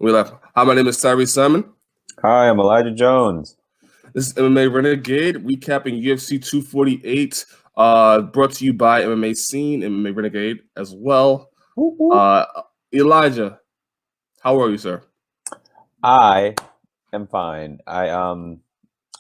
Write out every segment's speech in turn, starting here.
We left. Hi, my name is Tyree Simon. Hi, I'm Elijah Jones. This is MMA Renegade, recapping UFC 248, brought to you by MMA Scene, MMA Renegade as well. Elijah, how are you, sir? I am fine. I'm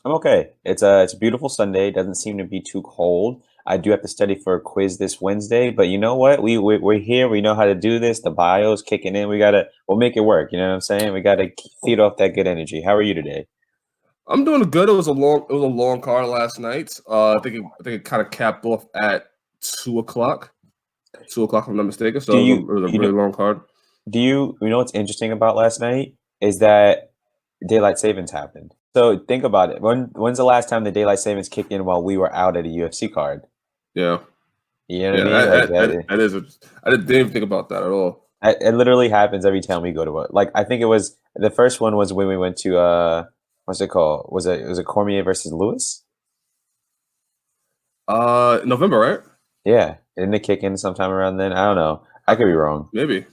okay. It's a beautiful Sunday. It doesn't seem to be too cold. I do have to study for a quiz this Wednesday, but you know what? We're here. We know how to do this. The bio's kicking in. We'll make it work. You know what I'm saying? We gotta feed off that good energy. How are you today? I'm doing good. It was a long card last night. I think it kind of capped off at 2:00. 2:00, if I'm not mistaken. So it was a really long card. You know what's interesting about last night is that daylight savings happened. So think about it. When's the last time the daylight savings kicked in while we were out at a UFC card? Yeah. You know what I mean? That is. I didn't even think about that at all. It literally happens every time we go to it. Like I think it was the first one was when we went to what's it called? Was it Cormier versus Lewis? November, right? Yeah, didn't it kick in sometime around then? I don't know. I could be wrong. Maybe.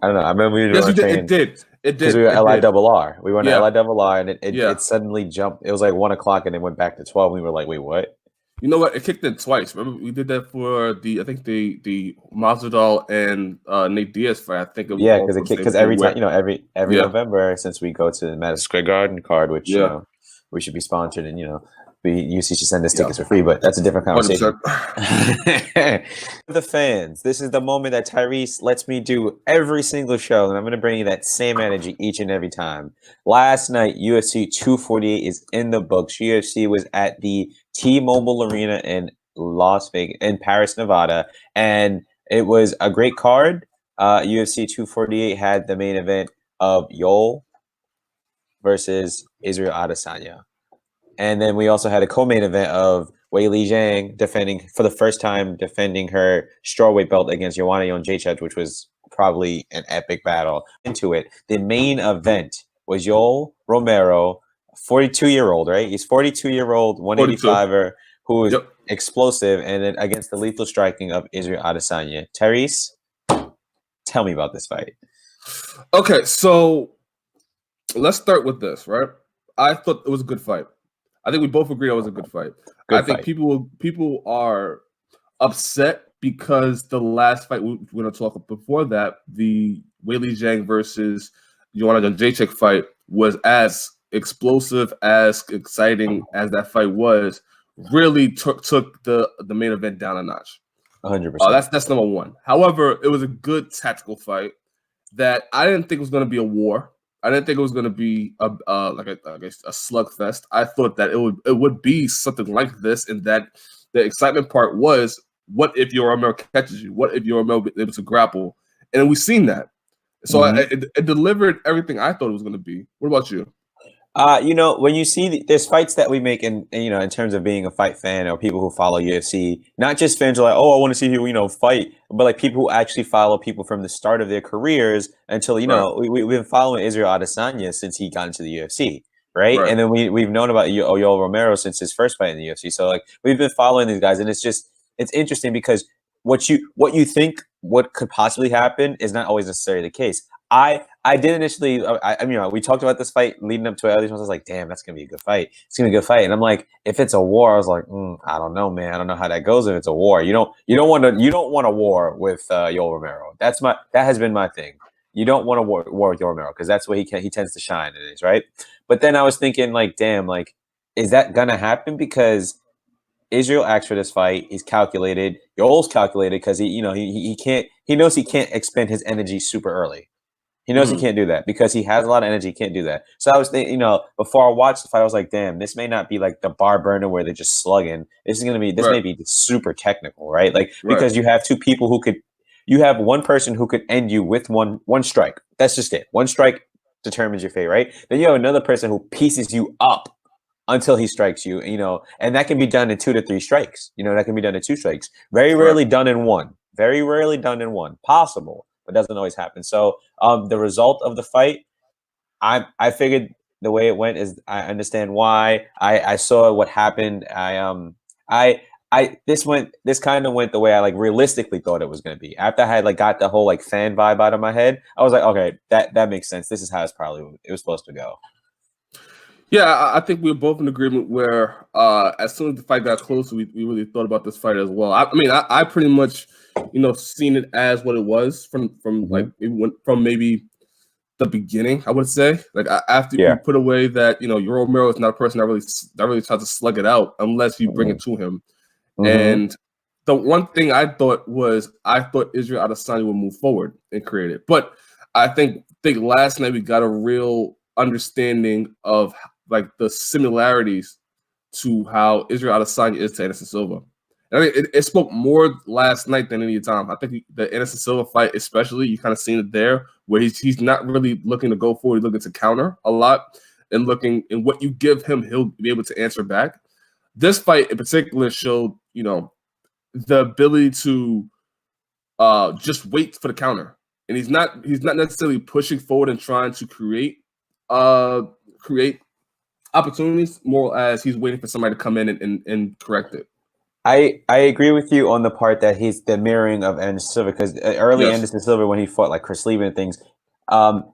I don't know. I remember we were yes, on we a did. train. It did. Because we were LIRR. We went to LIRR, and it Yeah. suddenly jumped. It was like 1:00, and it went back to 12. And we were like, wait, what? You know what? It kicked in twice. Remember, we did that for the Masvidal and Nate Diaz fight. I think it was because every time every November since we go to the Madison Square Garden card, which you know we should be sponsored, and UC should send us tickets for free, but that's a different conversation. The fans, this is the moment that Tyrese lets me do every single show, and I'm going to bring you that same energy each and every time. Last night, UFC 248 is in the books. UFC was at the T-Mobile Arena in Paris, Nevada, and it was a great card. UFC 248 had the main event of Yoel versus Israel Adesanya. And then we also had a co-main event of Weili Zhang defending her strawweight belt against Joanna Jędrzejczyk, which was probably an epic battle. Into it, the main event was Yoel Romero, 42-year-old, right? He's 42-year-old, 185er, who is explosive, and then against the lethal striking of Israel Adesanya. Tyrese, tell me about this fight. Okay, so let's start with this, right? I thought it was a good fight. I think we both agree it was a good fight. I think people are upset because the last fight we're going to talk before that, the Weili Zhang versus Joanna Jędrzejczyk fight, was as explosive, as exciting as that fight was. Really took the main event down a notch. 100%. That's number one. However, it was a good tactical fight that I didn't think was going to be a war. I didn't think it was going to be a slugfest. I thought that it would be something like this, and that the excitement part was, what if Yoel Romero catches you? What if Yoel Romero is able to grapple? And we've seen that. So it delivered everything I thought it was going to be. What about you? When you see there's fights that we make in terms of being a fight fan or people who follow UFC, not just fans are like, oh, I want to see you, fight, but like people who actually follow people from the start of their careers until, we've been following Israel Adesanya since he got into the UFC, right? And then we've known about Yoel Romero since his first fight in the UFC. So like we've been following these guys, and it's interesting because what you think what could possibly happen is not always necessarily the case. I did initially, we talked about this fight leading up to it. I was like, damn, that's going to be a good fight. It's going to be a good fight. And I'm like, if it's a war, I was like, I don't know, man. I don't know how that goes if it's a war. You don't want a war with Yoel Romero. That has been my thing. You don't want a war with Yoel Romero because that's where he tends to shine. It is, right? But then I was thinking, like, damn, like, is that going to happen? Because Israel acts for this fight. He's calculated. Yoel's calculated because he knows he can't expend his energy super early. He knows he can't do that because he has a lot of energy. He can't do that. So I was thinking, before I watched the fight, I was like, damn, this may not be like the bar burner where they're just slugging. This may be super technical, right? Like, because you have two people you have one person who could end you with one strike. That's just it. One strike determines your fate, right? Then you have another person who pieces you up until he strikes you, and that can be done in 2 to 3 strikes. That can be done in 2 strikes. Very rarely done in one. Very rarely done in one. Possible, but doesn't always happen. So the result of the fight, I figured the way it went is I understand why. I saw what happened. I this kind of went the way I like realistically thought it was going to be. After I had like got the whole like fan vibe out of my head, I was like, okay, that makes sense. This is how it was supposed to go. Yeah, I think we were both in agreement where as soon as the fight got closer, we really thought about this fight as well. I mean, I pretty much, seen it as what it was from like from maybe the beginning. I would say like after you put away that Romero is not a person that really tries to slug it out unless you bring it to him. And the one thing I thought Israel Adesanya would move forward and create it, but I think last night we got a real understanding of like the similarities to how Israel Adesanya is to Anderson Silva. And I mean, it spoke more last night than any time. I think the Anderson Silva fight, especially, you kind of seen it there, where he's not really looking to go forward, he's looking to counter a lot, and looking and what you give him, he'll be able to answer back. This fight in particular showed, the ability to just wait for the counter, and he's not necessarily pushing forward and trying to create opportunities, more as he's waiting for somebody to come in and correct it. I agree with you on the part that he's the mirroring of Anderson Silva, because early Anderson Silva, when he fought like Chris Leben and things,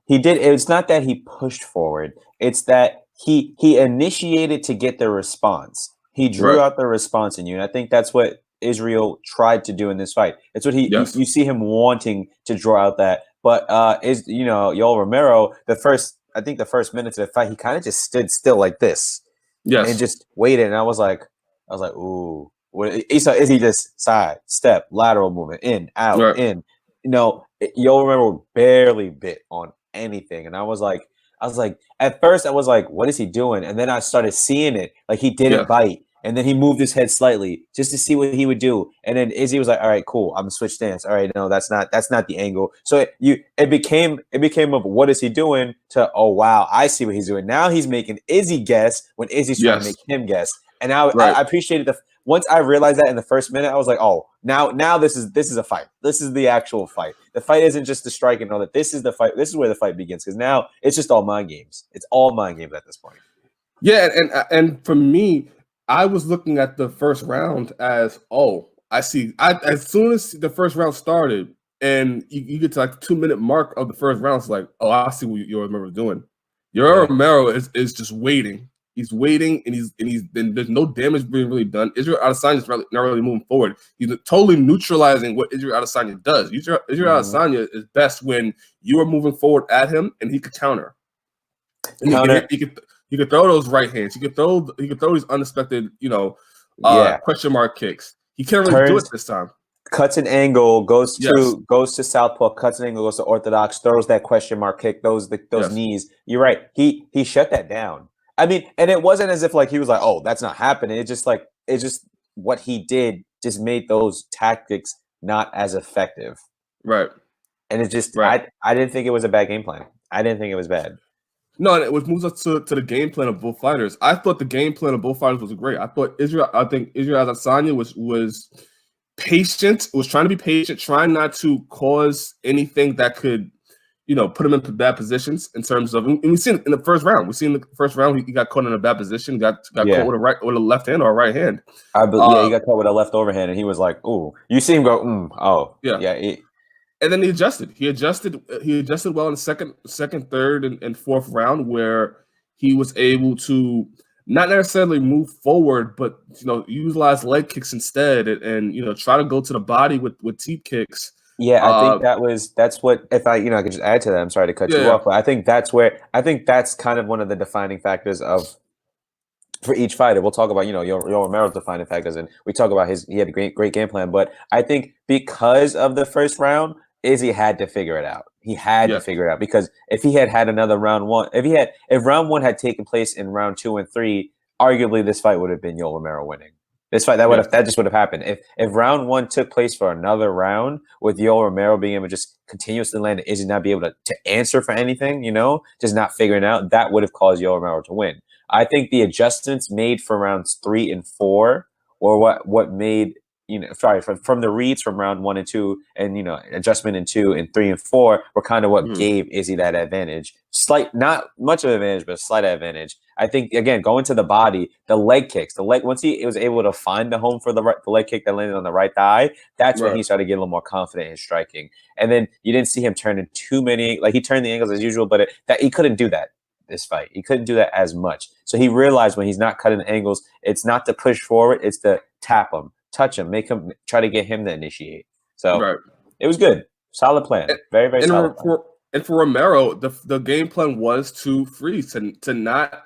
he did. It's not that he pushed forward; it's that he initiated to get the response. He drew out the response in you, and I think that's what Israel tried to do in this fight. It's what you see him wanting to draw out that. But Yoel Romero, the first minutes of the fight, he kind of just stood still like this, and just waited. And I was like, ooh. Is he just side step lateral movement in out in? You'll remember barely bit on anything, and I was like, at first I was like, what is he doing? And then I started seeing it, like he didn't bite, and then he moved his head slightly just to see what he would do, and then Izzy was like, all right, cool, I'm gonna switch stance. All right, no, that's not the angle. So it became of what is he doing to, oh wow, I see what he's doing. Now he's making Izzy guess when Izzy's trying to make him guess, and now I appreciated once I realized that in the first minute, I was like, oh, now this is a fight. This is the actual fight. The fight isn't just the strike and all that. This is the fight. This is where the fight begins, because now it's just all mind games. It's all mind games at this point. Yeah, and for me, I was looking at the first round as, oh, I see. As soon as the first round started and you get to like the 2-minute mark of the first round, it's like, oh, I see what Yoel Romero is doing. Yoel Romero is just waiting. He's waiting, and there's no damage being really done. Israel Adesanya is not really moving forward. He's totally neutralizing what Israel Adesanya does. Israel Adesanya is best when you are moving forward at him, and he could counter. And he could throw those right hands. He could throw these unexpected, question mark kicks. He can't really do it this time. Cuts an angle, goes to southpaw, cuts an angle, goes to orthodox, throws that question mark kick, those knees. You're right. He shut that down. I mean, and it wasn't as if like he was like, oh, that's not happening. It's just what he did just made those tactics not as effective. Right. And it just, I didn't think it was a bad game plan. I didn't think it was bad. No, and it moves us to the game plan of both fighters. I thought the game plan of both fighters was great. I think Israel Adesanya was patient, was trying to be patient, trying not to cause anything that could, put him into bad positions in terms of, and we seen it in the first round. We seen the first round he got caught in a bad position, got caught with a left hand or a right hand. He got caught with a left overhand, and he was like, "Ooh!" You see him go, and then he adjusted. He adjusted well in the second, third, and fourth round, where he was able to not necessarily move forward, but utilize leg kicks instead, and try to go to the body with teep kicks. Yeah, I think that's what, if I could just add to that. I'm sorry to cut you off, but I think that's kind of one of the defining factors for each fighter. We'll talk about, Yoel Romero's defining factors, and we talk about he had a great game plan. But I think because of the first round, Izzy had to figure it out. He had to figure it out, because if he had another round one, if round one had taken place in round 2 and 3, arguably this fight would have been Yoel Romero winning. This fight that just would have happened. If round 1 took place for another round with Yoel Romero being able to just continuously land, Izzy not be able to answer for anything, just not figuring out, that would have caused Yoel Romero to win. I think the adjustments made for rounds 3 and 4 were what made from the reads from round 1 and 2, and adjustment in 2 and 3 and 4 were kind of what gave Izzy that advantage. Not much of an advantage, but a slight advantage. I think, again, going to the body, the leg kicks, once he was able to find the home for the leg kick that landed on the right thigh, that's when he started getting a little more confident in striking. And then you didn't see him turn in too many, he turned the angles as usual, but that he couldn't do that this fight. He couldn't do that as much. So he realized when he's not cutting the angles, it's not to push forward, it's to tap him, touch him, make him try to get him to initiate. So it was good. Solid plan. Very, very solid plan. And for Romero, the game plan was to freeze, to not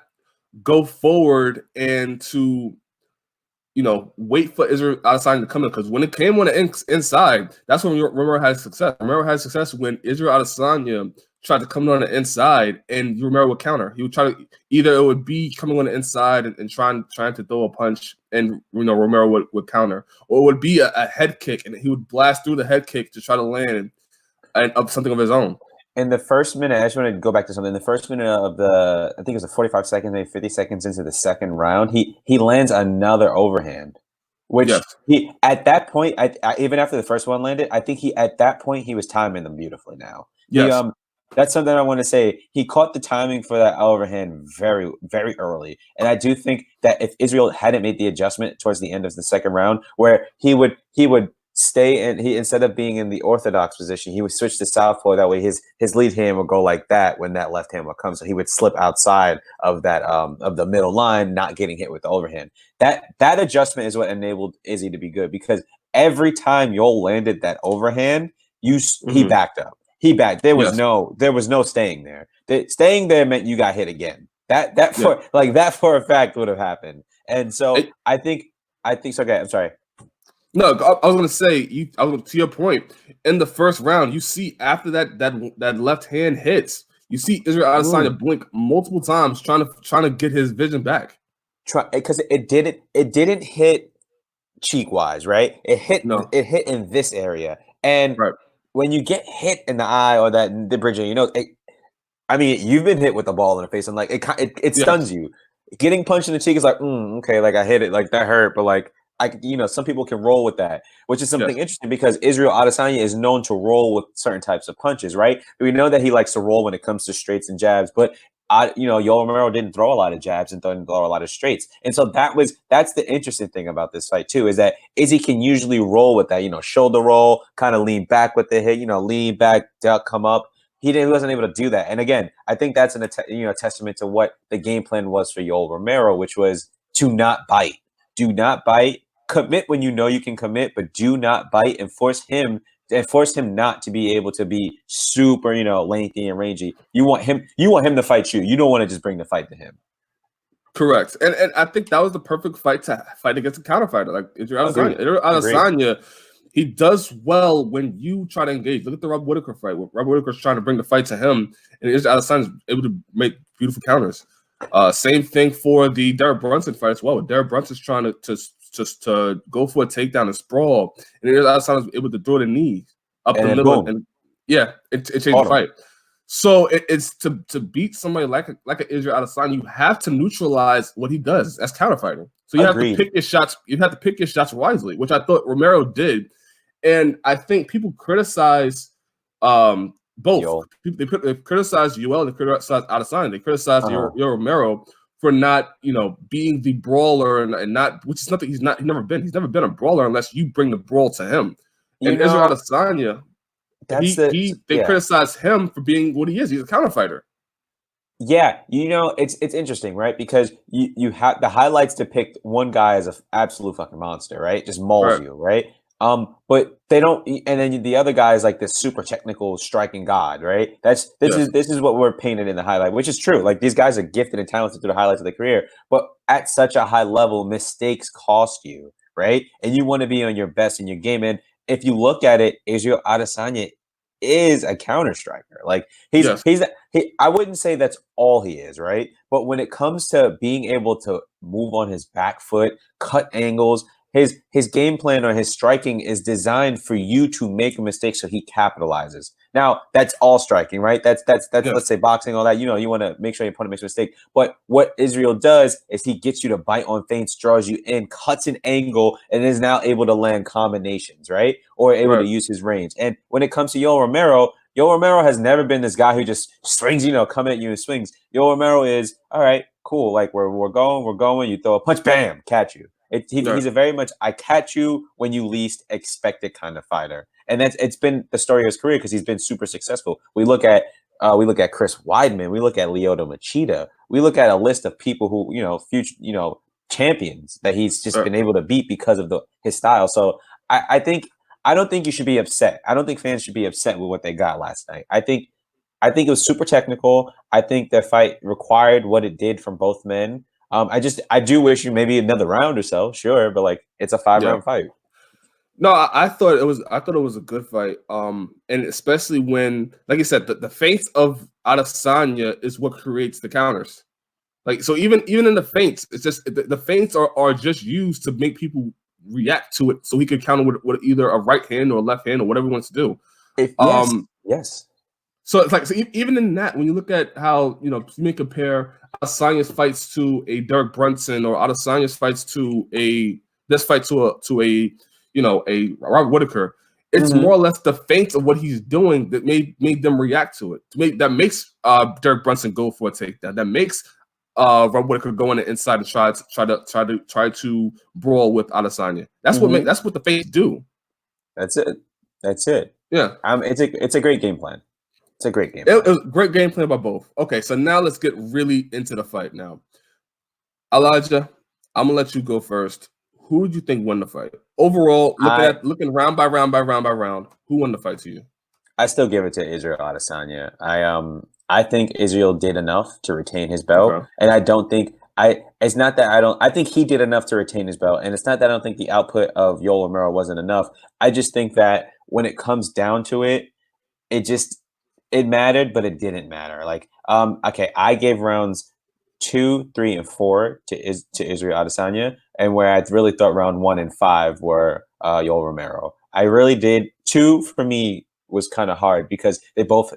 go forward and to wait for Israel Adesanya to come in, because when it came on the inside, that's when Romero had success. Romero had success when Israel Adesanya tried to come on the inside, and Romero would counter. He would try to either it would be coming on the inside and trying to throw a punch, and Romero would counter, or it would be a head kick, and he would blast through the head kick to try to land and something of his own. In the first minute, I just want to go back to something. In the first minute of I think it was 45 seconds, maybe 50 seconds into the second round, he lands another overhand, which he at that point, even after the first one landed, I think at that point he was timing them beautifully. Now, that's something I want to say. He caught the timing for that overhand very, very early, and I do think that if Israel hadn't made the adjustment towards the end of the second round, where he would stay and instead of being in the orthodox position, he would switch to southpaw. That way his lead hand would go like that when that left hand would come. So he would slip outside of that of the middle line, not getting hit with the overhand. That adjustment is what enabled Izzy to be good, because every time Yoel landed that overhand, he backed up. He backed. There was no staying there. Staying there meant you got hit again. That for a fact would have happened. And so I think so. Okay, I'm sorry. No, I was going to say, to your point, in the first round, you see after that left hand hits, you see Israel Adesanya blink multiple times trying to get his vision back. Because it didn't hit cheek wise, right? It hit in this area, and when you get hit in the eye or the bridging, you've been hit with the ball in the face, and it stuns you. Getting punched in the cheek is okay, I hit it, that hurt, but some people can roll with that, which is something interesting, because Israel Adesanya is known to roll with certain types of punches, right? We know that he likes to roll when it comes to straights and jabs, but Yoel Romero didn't throw a lot of jabs and didn't throw a lot of straights, and so that's the interesting thing about this fight too, is that Izzy can usually roll with that, shoulder roll, kind of lean back with the hit, lean back, duck, come up. He wasn't able to do that, and again, I think that's a testament to what the game plan was for Yoel Romero, which was to not bite. Do not bite. Commit when you know you can commit, but do not bite, and force him not to be able to be super, lengthy and rangy. You want him to fight you. You don't want to just bring the fight to him. Correct. And I think that was the perfect fight to fight against a counterfighter like Israel Adesanya. Adesanya, he does well when you try to engage. Look at the Rob Whittaker fight. Rob Whittaker's trying to bring the fight to him, and Israel Adesanya's able to make beautiful counters. Same thing for the Derek Brunson fight as well. Derek Brunson's trying to go for a takedown and sprawl, and Adesanya was able to throw the knees up the middle, and it changed the fight. So it's to beat somebody like an Israel Adesanya, you have to neutralize what he does as counterfighting. So you have to pick your shots. You have to pick your shots wisely, which I thought Romero did. And I think people criticize both. They criticize Yoel, they criticize Adesanya, they criticize Yoel Romero for not, being the brawler and not, which is nothing. He's never been a brawler unless you bring the brawl to him. And Israel Adesanya, they criticize him for being what he is. He's a counterfighter. Yeah, it's interesting, right? Because you have the highlights depict one guy as an absolute fucking monster, right? Just mauls you, right? But they don't, and then the other guy is like this super technical striking god, right? This is what we're painted in the highlight, which is true. Like, these guys are gifted and talented through the highlights of their career, but at such a high level, mistakes cost you, right? And you want to be on your best in your game. And if you look at it, Israel Adesanya is a counter striker. Like, I wouldn't say that's all he is, right? But when it comes to being able to move on his back foot, cut angles, his game plan or his striking is designed for you to make a mistake so he capitalizes. Now, that's all striking, right? That's let's say boxing, all that. You know, you want to make sure your opponent makes a mistake. But what Israel does is he gets you to bite on feints, draws you in, cuts an angle, and is now able to land combinations, right? Or able to use his range. And when it comes to Yoel Romero has never been this guy who just swings, coming at you and swings. Yoel Romero is, all right, cool. Like we're going. You throw a punch, bam, catch you. He's a very much I catch you when you least expect it kind of fighter, and it's been the story of his career because he's been super successful. We look at Chris Weidman, we look at Lyoto Machida, we look at a list of people who future champions that he's just been able to beat because of his style. So I don't think you should be upset. I don't think fans should be upset with what they got last night. I think it was super technical. I think that fight required what it did from both men. I do wish you maybe another round or so, sure, but like it's a 5-round fight. No, I thought it was a good fight. And especially when, like you said, the feints of Adesanya is what creates the counters. Like so, even in the feints, it's just the feints are just used to make people react to it, so he could counter with either a right hand or a left hand or whatever he wants to do. Yes. So it's like even in that, when you look at how you may compare Adesanya's fights to a Derek Brunson or Adesanya's fights to a Robert Whittaker, it's more or less the feints of what he's doing that made them react to it. That makes Derek Brunson go for a takedown. That makes Robert Whittaker go on the inside and try to brawl with Adesanya. That's what the feints do. That's it. Yeah. It's a great game plan. It's a great game plan. It was a great game plan by both. Okay, so now let's get really into the fight now. Elijah, I'm going to let you go first. Who do you think won the fight? Overall, looking round by round, who won the fight to you? I still give it to Israel Adesanya. I think Israel did enough to retain his belt, and I don't think it's not that I think he did enough to retain his belt, and it's not that I don't think the output of Yoel Romero wasn't enough. I just think that when it comes down to it, it mattered, but it didn't matter. Like, okay, I gave rounds 2, 3, and 4 to Israel Adesanya, and where I really thought round 1 and 5 were Yoel Romero. I really did. 2 for me was kind of hard because they both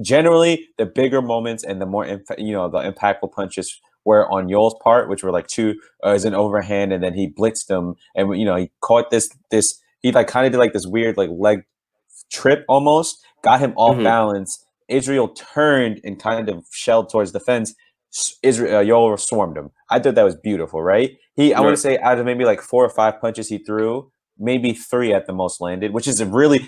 generally the bigger moments and the more the impactful punches were on Yoel's part, which were like 2 as an overhand, and then he blitzed him, and he caught this he like kind of did like this weird like leg trip almost. Got him off balance. Israel turned and kind of shelled towards the fence. Yoel swarmed him. I thought that was beautiful, right? I want to say out of maybe like 4 or 5 punches he threw, maybe 3 at the most landed, which is really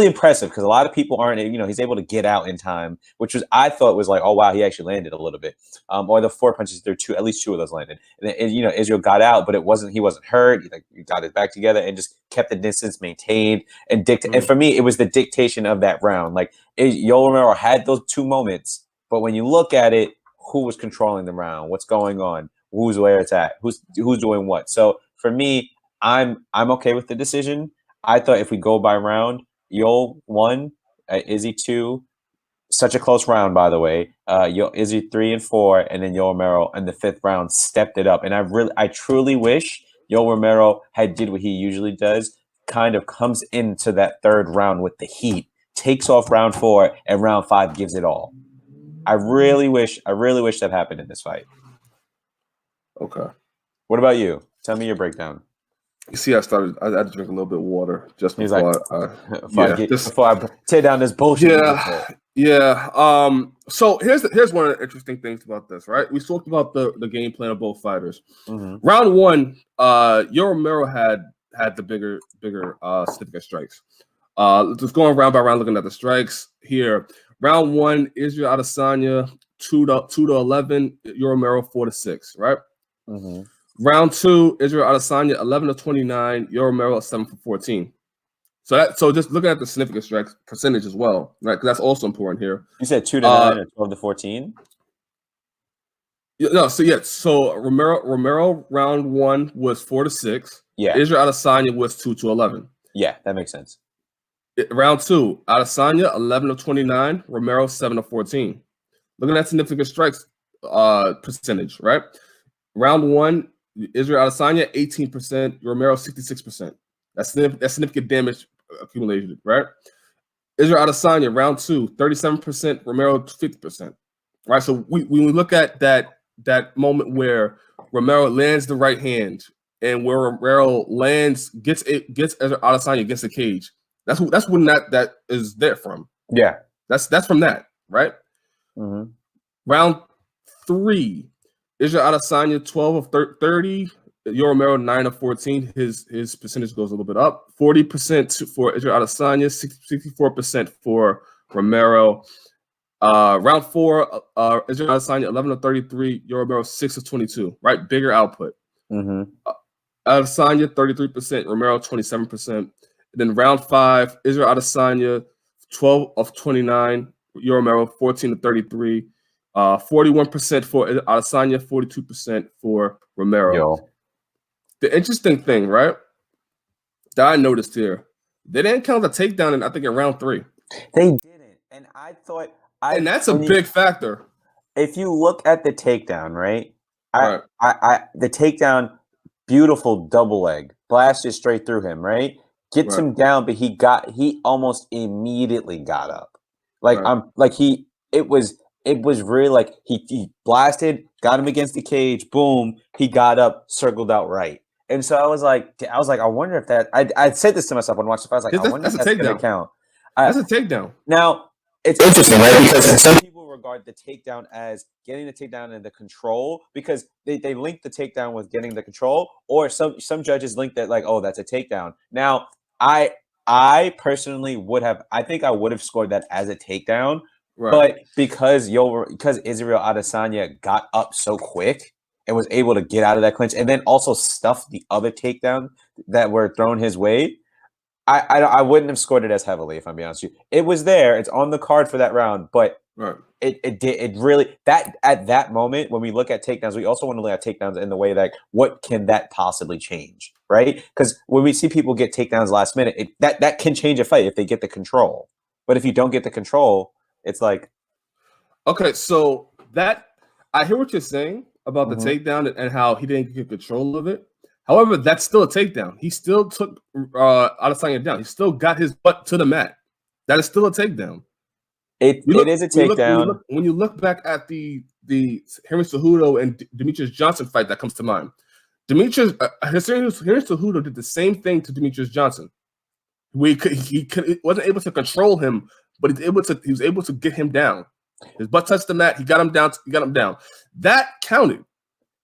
impressive because a lot of people aren't. He's able to get out in time, which I thought was like, oh wow, he actually landed a little bit. Or the 4 punches he threw, at least 2 of those landed. And Israel got out, but he wasn't hurt. He got his back together and just kept the distance maintained and And for me, it was the dictation of that round. Like Yoel Romero had those 2 moments, but when you look at it, who was controlling the round? What's going on? Who's where it's at? Who's doing what? So for me, I'm okay with the decision. I thought if we go by round, Yoel 1, Izzy 2, such a close round, by the way. Izzy 3 and 4, and then Yoel Romero in the 5th round stepped it up. And I truly wish Yoel Romero had did what he usually does, kind of comes into that 3rd round with the heat, takes off round 4, and round 5 gives it all. I really wish that happened in this fight. Okay. What about you? Tell me your breakdown. You see, I had to drink a little bit of water just before before I tear down this bullshit. Yeah. So here's one of the interesting things about this, right? We talked about the game plan of both fighters. Round 1, Yoel Romero had the bigger significant strikes. Just going round by round, looking at the strikes here. Round 1, Israel Adesanya 2 to 11, Yoel Romero 4 to 6, right? Round 2, Israel Adesanya 11 to 29, Yoel Romero 7 for 14. So just looking at the significant strikes percentage as well, right? Because that's also important here. You said 2 to 9 or 12 to 14. So Romero round 1 was 4 to 6. Yeah. Israel Adesanya was 2 to 11. Yeah, that makes sense. Round 2, Adesanya 11 to 29, Romero 7 to 14. Looking at significant strikes percentage, right? Round 1, Israel Adesanya 18%, Romero 66%. That's significant damage accumulated, right? Israel Adesanya round 2, 37%, Romero 50%. Right. So when we look at that moment where Romero lands the right hand and where Romero gets Israel Adesanya against the cage, that's when that is there from. Yeah. That's from that, right? Mm-hmm. Round 3, Israel Adesanya 12 of 30, Romero 9 of 14. His percentage goes a little bit up. 40% for Israel Adesanya, 64% for Romero. Round 4, Israel Adesanya 11 of 33, Romero 6 of 22. Right, bigger output. Mm-hmm. Adesanya 33%, Romero 27%. Then round 5, Israel Adesanya 12 of 29, Romero 14 of 33. 41% for Adesanya, 42% for Romero. Yo. The interesting thing, right, that I noticed here, they didn't count the takedown in, I think, in round 3. They didn't, and I thought, and that's a big factor. If you look at the takedown, right, Right. The takedown, beautiful double leg, blasted straight through him, right, gets him down, but he almost immediately got up, it was really like he blasted, got him against the cage, boom, he got up, circled out right. And so I was like, I wonder if that. I said this to myself when I watched the fight. I was like, I wonder if that's going to count. That's a takedown. Now it's interesting, right? Because some people regard the takedown as getting the takedown and the control, because they link the takedown with getting the control, or some judges link that like, oh, that's a takedown. Now I personally would have. I think I would have scored that as a takedown. Right. But because Israel Adesanya got up so quick and was able to get out of that clinch, and then also stuff the other takedown that were thrown his way, I wouldn't have scored it as heavily, if I'm being honest with you. It was there, it's on the card for that round, but it really, that at that moment when we look at takedowns, we also want to look at takedowns in the way that what can that possibly change, right? Because when we see people get takedowns last minute, that can change a fight if they get the control. But if you don't get the control, it's like, okay, so that I hear what you're saying about the takedown and how he didn't get control of it. However, that's still a takedown. He still took Adesanya down. He still got his butt to the mat. That is still a takedown. It is a takedown. When you look back at the Henry Cejudo and Demetrius Johnson fight, that comes to mind. Henry Cejudo did the same thing to Demetrius Johnson. He wasn't able to control him, but he was able to get him down. His butt touched the mat. He got him down. That counted.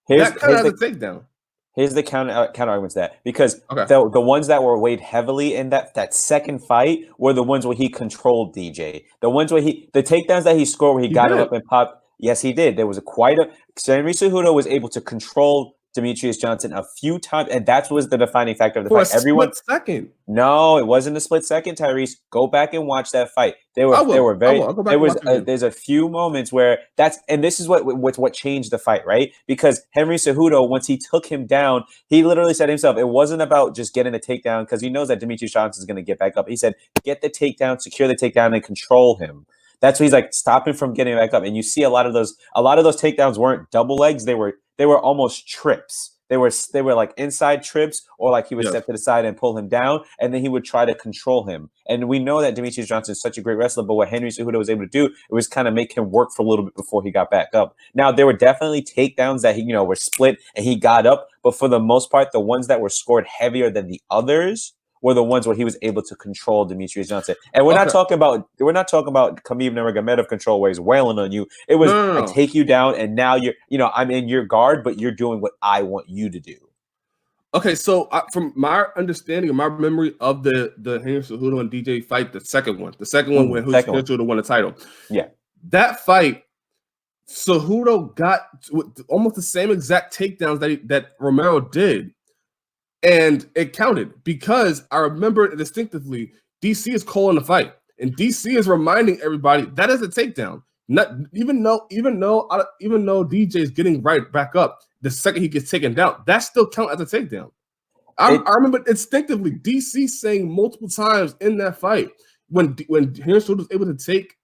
That counted as a takedown. Here's the counter arguments to that, because the ones that were weighed heavily in that second fight were the ones where he controlled DJ. The ones where the takedowns that he scored where he got him up and popped. Yes, he did. There was Henry Cejudo was able to control Demetrius Johnson a few times, and that was the defining factor of the fight. Split second. No, it wasn't a split second, Tyrese. Go back and watch that fight. There's a few moments where and this is what changed the fight, right? Because Henry Cejudo, once he took him down, he literally said himself, it wasn't about just getting the takedown, because he knows that Demetrius Johnson is going to get back up. He said, get the takedown, secure the takedown, and control him. That's what he's like, stop him from getting back up. And you see a lot of those takedowns weren't double legs. They were almost trips. They were like inside trips, or like he would step to the side and pull him down, and then he would try to control him. And we know that Demetrius Johnson is such a great wrestler, but what Henry Cejudo was able to do, it was kind of make him work for a little bit before he got back up. Now, there were definitely takedowns that he were split and he got up, but for the most part, the ones that were scored heavier than the others were the ones where he was able to control Demetrius Johnson. And we're not talking about Khabib Nurmagomedov control where he's wailing on you. It was I take you down, and now I'm in your guard, but you're doing what I want you to do. Okay, so from my understanding and my memory of the Henry Cejudo and DJ fight, the second one when Cejudo won the title. Yeah, that fight, Cejudo got almost the same exact takedowns that Romero did. And it counted, because I remember it distinctively. DC is calling the fight, and DC is reminding everybody that is a takedown. Not even though DJ is getting right back up the second he gets taken down, that still counts as a takedown. I remember instinctively DC saying multiple times in that fight when Henry Cejudo was able to take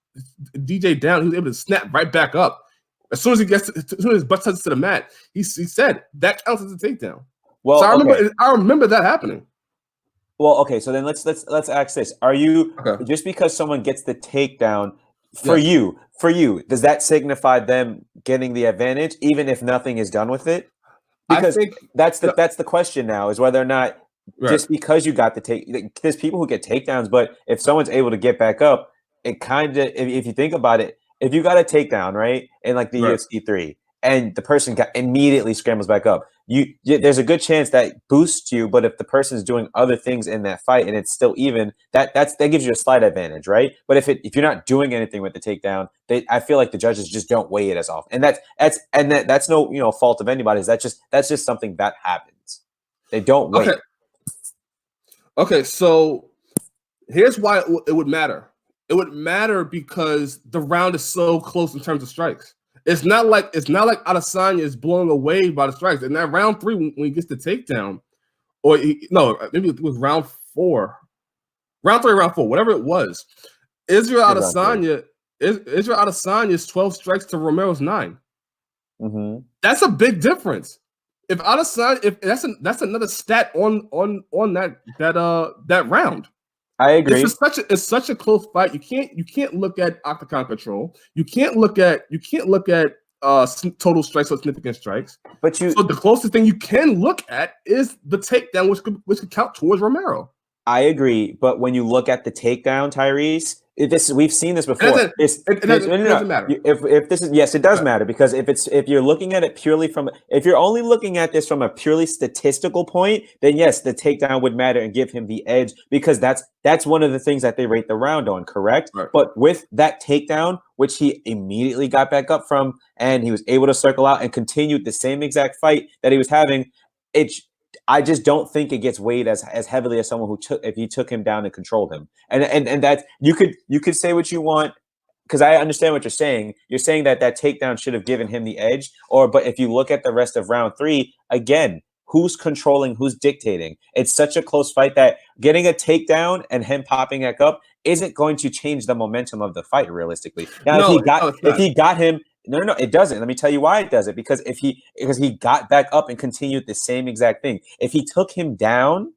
DJ down, he was able to snap right back up. As soon as his butt touches to the mat, he said that counts as a takedown. Well, so I remember that happening. Well, okay, so then let's ask this: are you just because someone gets the takedown for you, does that signify them getting the advantage, even if nothing is done with it? Because I think that's the question now, is whether or not just because you got the take. There's people who get takedowns, but if someone's able to get back up, it kind of, if you think about it, if you got a takedown, right, in like the UFC 3, and the person immediately scrambles back up, there's a good chance that boosts you. But if the person's doing other things in that fight and it's still even, that gives you a slight advantage, right? But if you're not doing anything with the takedown, I feel like the judges just don't weigh it as often, and that's no fault of anybody's. That's just something that happens. They don't weigh. Okay, so here's why it would matter. It would matter because the round is so close in terms of strikes. It's not like Adesanya is blown away by the strikes. In that round 3, when he gets the takedown, maybe it was round 4, round 3, round 4, whatever it was. Israel Adesanya's 12 strikes to Romero's 9. Mm-hmm. That's a big difference. If that's another stat on that round. I agree. It's such a close fight. You can't look at octagon control. You can't look at total strikes or significant strikes. So the closest thing you can look at is the takedown, which could count towards Romero. I agree, but when you look at the takedown, Tyrese, we've seen this before. It doesn't matter. If this is, yes, it does matter, because if you're looking at it purely if you're only looking at this from a purely statistical point, then yes, the takedown would matter and give him the edge, because that's one of the things that they rate the round on, correct? Right. But with that takedown, which he immediately got back up from, and he was able to circle out and continued the same exact fight that he was having, I just don't think it gets weighed as heavily as someone if you took him down and controlled him. And that you could say what you want, because I understand what you're saying. You're saying that takedown should have given him the edge, but if you look at the rest of round 3, again, who's controlling, who's dictating? It's such a close fight that getting a takedown and him popping back up isn't going to change the momentum of the fight realistically. Now, if he got him. No, it doesn't. Let me tell you why it doesn't. Because he got back up and continued the same exact thing. If he took him down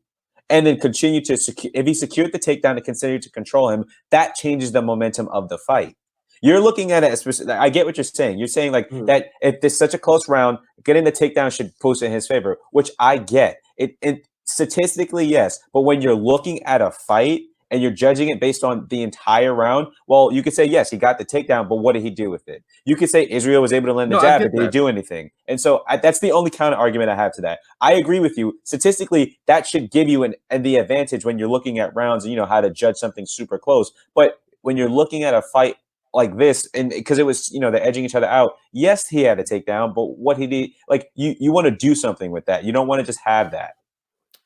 and then continued to if he secured the takedown and continued to control him, that changes the momentum of the fight. You're looking at it I get what you're saying. You're saying that if there's such a close round, getting the takedown should push in his favor, which I get. It statistically, yes. But when you're looking at a fight and you're judging it based on the entire round, well, you could say, yes, he got the takedown, but what did he do with it? You could say Israel was able to land the jab, but did he do anything? And so that's the only counter argument I have to that. I agree with you. Statistically, that should give you the advantage when you're looking at rounds and how to judge something super close. But when you're looking at a fight like this, and because it was, they're edging each other out, yes, he had a takedown, but what he did, you want to do something with that. You don't want to just have that.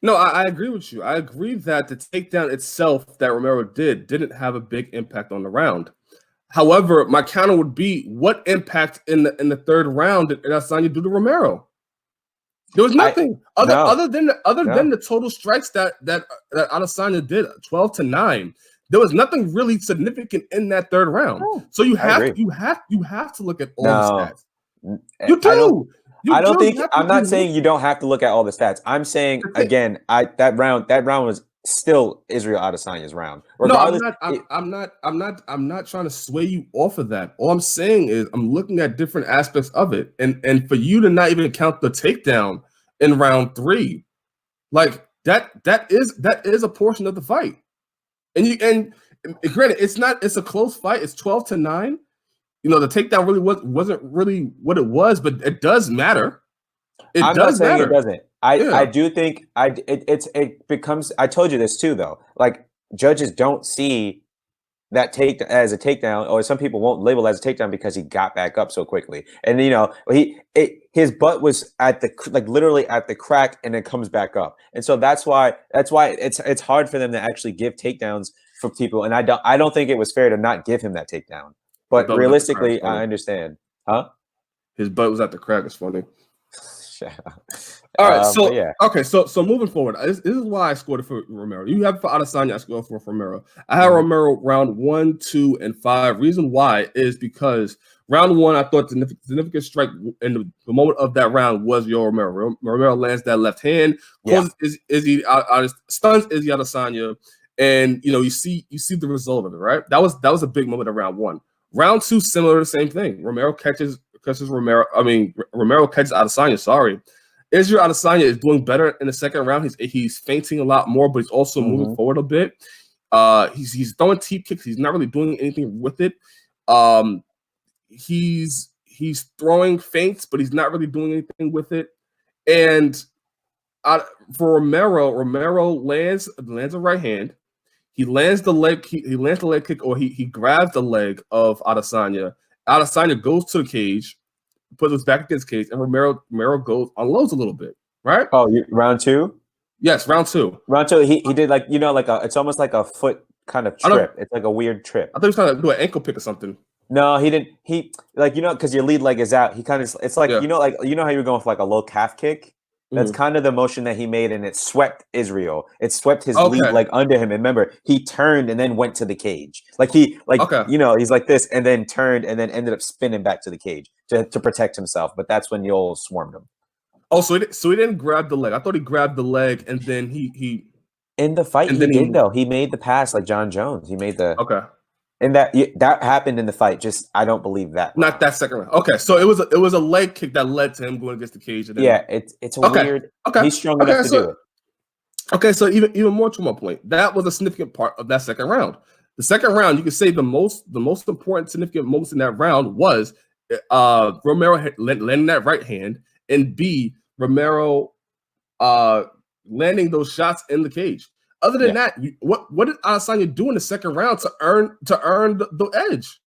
No, I agree with you. I agree that the takedown itself that Romero didn't have a big impact on the round. However, my counter would be, what impact in the third round did Adesanya do to Romero? There was nothing other than the total strikes that Adesanya did, 12-9. There was nothing really significant in that third round. So you have to look at all the stats. You do. I'm not saying you don't have to look at all the stats. I'm saying, again, that round was still Israel Adesanya's round. Regardless, no, I'm not trying to sway you off of that. All I'm saying is I'm looking at different aspects of it, and for you to not even count the takedown in round 3, that is a portion of the fight. And granted, it's a close fight. It's 12-9. The takedown really wasn't really what it was, but it does matter. I'm not saying it doesn't. I do think it becomes. I told you this too, though. Judges don't see that take as a takedown, or some people won't label it as a takedown because he got back up so quickly. And his butt was at literally at the crack, and it comes back up. And so that's why it's hard for them to actually give takedowns for people. And I don't think it was fair to not give him that takedown. But realistically, I understand. Huh? His butt was at the crack. It's funny. All right, so yeah. Okay, so moving forward, this is why I scored it for Romero. You have it for Adesanya, I scored for Romero. I had Romero round 1, 2, and 5. Reason why is because round 1, I thought the significant strike in the moment of that round was Yo Romero. Romero lands that left hand, causes Izzy stuns Izzy Adesanya, and you see the result of it, right? That was a big moment of round 1. Round 2, similar, the same thing. Romero catches Romero. Romero catches Adesanya. Sorry. Israel Adesanya is doing better in the second round. He's feinting a lot more, but he's also moving forward a bit. He's throwing teep kicks. He's not really doing anything with it. He's throwing feints, but he's not really doing anything with it. And for Romero lands a right hand. He lands the leg. He lands the leg kick, or he grabs the leg of Adesanya. Adesanya goes to the cage, puts his back against cage, and Romero unloads a little bit, right? Oh, round 2? Yes, round 2. Round 2, he did it's almost like a foot kind of trip. It's like a weird trip. I thought he was trying to do an ankle pick or something. No, he didn't. He because your lead leg is out. He kind of it's like how you were going for like a low calf kick. That's kind of the motion that he made, and it swept Israel. It swept his lead leg under him. And remember, he turned and then went to the cage. He's like this, and then turned and then ended up spinning back to the cage to protect himself. But that's when Yoel swarmed him. Oh, so he didn't grab the leg. I thought he grabbed the leg, and then he in the fight he did though. He made the pass like John Jones. He made the And that happened in the fight. Just I don't believe that. Not that second round. Okay, so it was a leg kick that led to him going against the cage. And then, it's a weird. Okay, he's strong enough to do it. Okay, so even more to my point, that was a significant part of that second round. The second round, you could say the most important significant moments in that round was Romero landing that right hand, and B, Romero landing those shots in the cage. Other than that, what did Adesanya do in the second round to earn the edge?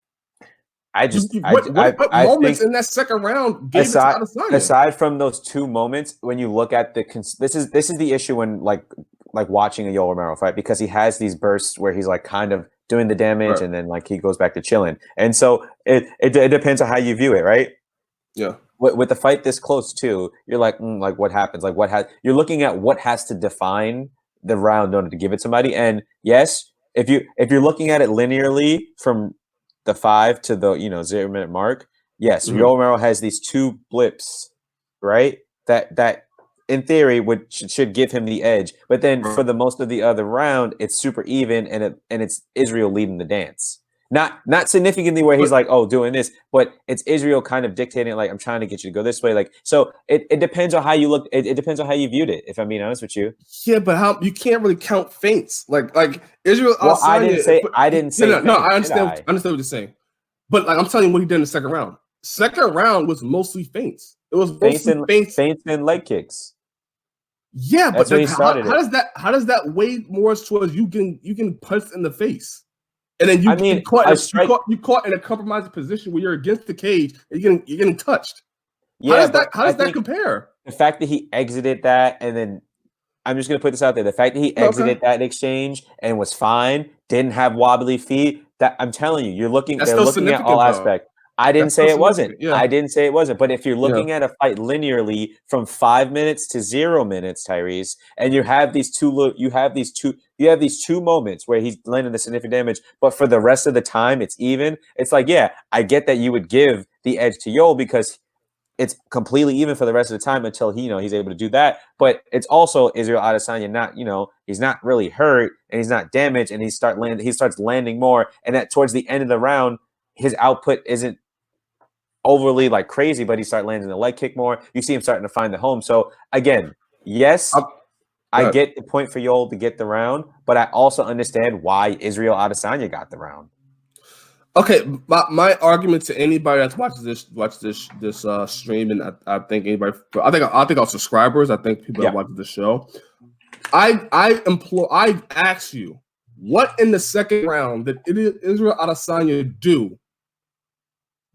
What moments in that second round gave it to Adesanya? Aside from those two moments, when you look at this is the issue when like watching a Yoel Romero fight, because he has these bursts where he's like kind of doing the damage and then like he goes back to chilling, and so it depends on how you view it, right? Yeah. With the fight this close too, you're like what happens? Like you're looking at what has to define the round in order to give it somebody. And yes, if you're looking at it linearly from the 5 to the 0 minute mark, yes, Yoel Romero has these two blips, right? That in theory should give him the edge. But then for the most of the other round, it's super even, and it's Israel leading the dance. Not significantly where he's like, oh, doing this, but it's Israel kind of dictating, like, I'm trying to get you to go this way. Like, so it depends on how you look. It depends on how you viewed it, if I'm being honest with you. Yeah, but how you can't really count feints. Like Israel. Well, I didn't say. No, I understand. I understand what you're saying. But like, I'm telling you what he did in the second round. Second round was mostly feints. It was mostly feints and leg kicks. Yeah, but how does that weigh more towards you getting punched in the face? And then you caught in a compromising position where you're against the cage and you're getting touched. Yeah, how does that compare? The fact that he exited that, and then I'm just gonna put this out there: the fact that he exited that exchange and was fine, didn't have wobbly feet. That I'm telling you, they're looking at all aspects. I didn't say it wasn't. Yeah. I didn't say it wasn't. But if you're looking at a fight linearly from 5 minutes to 0 minutes, Tyrese, and you have these two moments where he's landing the significant damage, but for the rest of the time it's even. It's like, yeah, I get that you would give the edge to Yoel because it's completely even for the rest of the time until he's able to do that. But it's also Israel Adesanya he's not really hurt and he's not damaged, and he starts landing more, and at towards the end of the round his output isn't overly like crazy, but he started landing the leg kick more. You see him starting to find the home. So again, yes, I get the point for Yoel to get the round, but I also understand why Israel Adesanya got the round. Okay, my argument to anybody that's watches this stream, and I think our subscribers, I think people that watch this show, I ask you, what in the second round did Israel Adesanya do?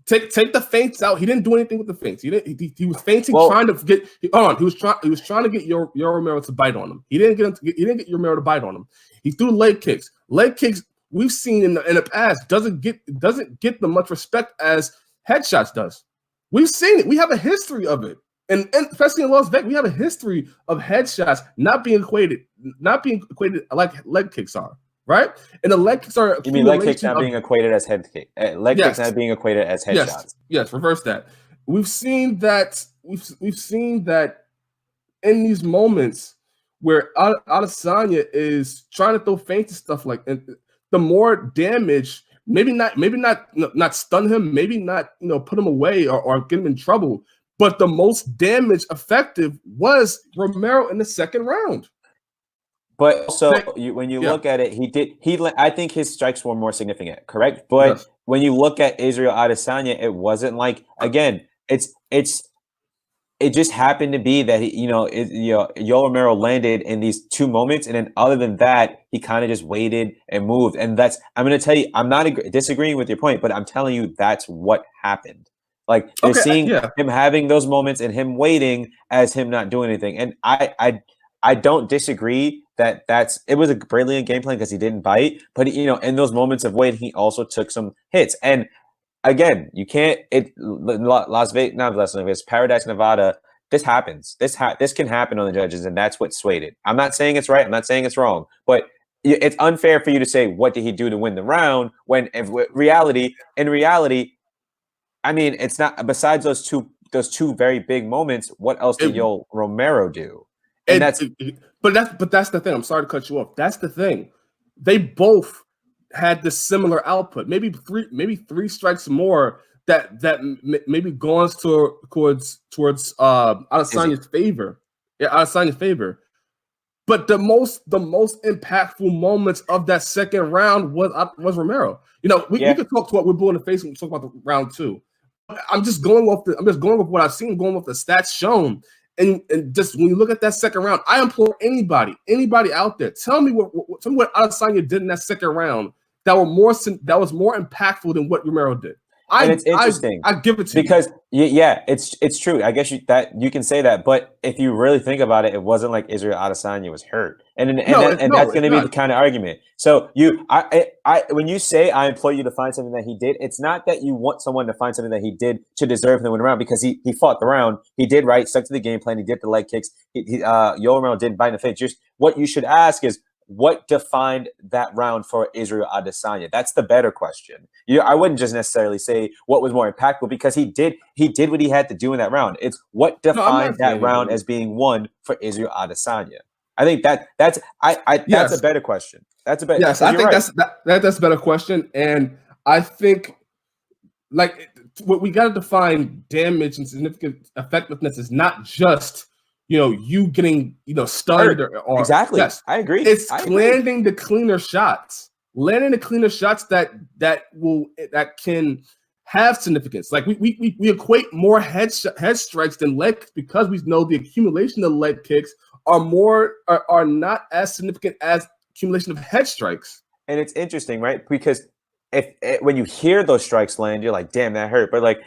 Take the feints out. He didn't do anything with the feints. He was feinting, trying to get on. He was trying to get Yoel Romero to bite on him. He didn't get Romero to bite on him. He threw leg kicks. Leg kicks we've seen in the past doesn't get the much respect as headshots does. We've seen it. We have a history of it. And especially in Las Vegas, we have a history of headshots not being equated like leg kicks are, right? And the leg kicks are. You mean leg kicks not being equated as head kick? Leg kicks not being equated as headshots. Yes. Reverse that. We've seen that. We've seen that in these moments where Adesanya is trying to throw feints and stuff like, and the more damage, maybe not stun him, maybe not put him away or get him in trouble. But the most damage effective was Romero in the second round. But also, when you look at it, I think his strikes were more significant, correct? But when you look at Israel Adesanya, it wasn't like, again, it just happened to be that Yoel Romero landed in these two moments, and then other than that, he kind of just waited and moved. And I'm going to tell you, I'm not disagreeing with your point, but I'm telling you that's what happened. Like you're seeing him having those moments and him waiting as him not doing anything. And I don't disagree that it was a brilliant game plan because he didn't bite, but in those moments of waiting, he also took some hits. And again, you can't. Las Vegas, not Las Vegas, Paradise, Nevada. This happens. This can happen on the judges, and that's what swayed it. I'm not saying it's right. I'm not saying it's wrong, but it's unfair for you to say what did he do to win the round when in reality, I mean, it's not. Besides those two very big moments, what else did Yoel Romero do? And that's the thing. I'm sorry to cut you off. That's the thing. They both had this similar output. Maybe three strikes more that maybe goes towards Adesanya's favor. Yeah, Adesanya's favor. But the most impactful moments of that second round was Romero. We could talk to what we're blue in the face when we talk about the round two. I'm just going with what I've seen, going with the stats shown. And just when you look at that second round, I implore anybody out there, tell me what Adesanya did in that second round that was more impactful than what Romero did. It's interesting. I give it to you because it's true. I guess you can say that, but if you really think about it, it wasn't like Israel Adesanya was hurt, and that's going to be the kind of argument. So when you say I implore you to find something that he did, it's not that you want someone to find something that he did to deserve him to win a round because he fought the round, he did right, stuck to the game plan, he did the leg kicks, Yoel Romero didn't bite in the face. Just what you should ask is, what defined that round for Israel Adesanya? That's the better question. I wouldn't just necessarily say what was more impactful because he did what he had to do in that round. It's what defined that round as being won for Israel Adesanya. I think that's a better question. That's a better. Yes, I think that's a better question, and I think like what we got to define damage and significant effectiveness is not just you getting stunned or exactly. Yes, I agree. It's landing the cleaner shots, that can have significance. Like we equate more head strikes than leg kicks because we know the accumulation of leg kicks are not as significant as accumulation of head strikes. And it's interesting, right? Because when you hear those strikes land, you're like, damn, that hurt. But like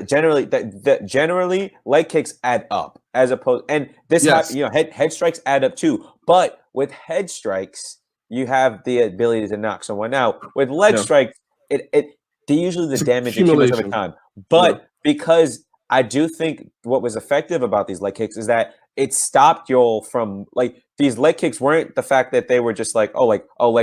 generally leg kicks add up as opposed, and this head strikes add up too. But with head strikes, you have the ability to knock someone out. With leg strikes, usually the damage accumulates over time. But because I do think what was effective about these leg kicks is that it stopped Yoel from these leg kicks weren't the fact that they were just leg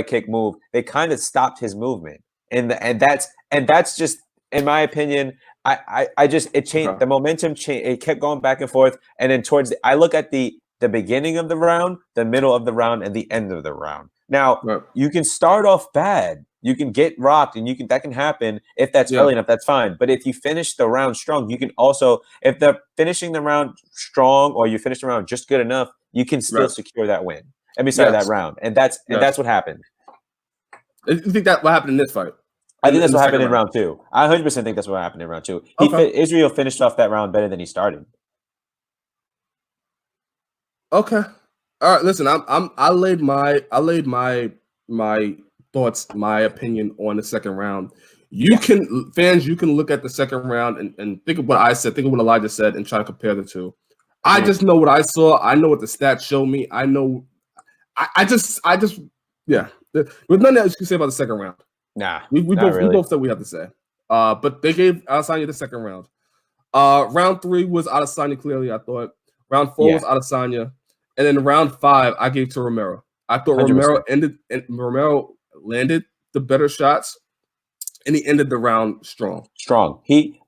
kick move. They kind of stopped his movement, and that's just, in my opinion, it changed the momentum. It kept going back and forth, and then I look at the beginning of the round, the middle of the round, and the end of the round. Now you can start off bad. You can get rocked, and that can happen if that's early enough. That's fine. But if you finish the round strong, you can also, if they're finishing the round strong, or you finish the round just good enough, you can still secure that win. And besides that round, and that's what happened. You think that what happened in this fight? I think that's what happened in round two. I 100% think that's what happened in round two. Israel finished off that round better than he started. Okay. All right. Listen, I laid my thoughts, my opinion on the second round. You can look at the second round and think of what I said, think of what Elijah said, and try to compare the two. I just know what I saw. I know what the stats show me. I know. I just There's nothing else you can say about the second round. Nah, we both said we have to say. But they gave Adesanya the second round. Round 3 was Adesanya, clearly, I thought. Round 4 was Adesanya. And then round 5, I gave to Romero. I thought 100%. Romero landed the better shots, and he ended the round strong.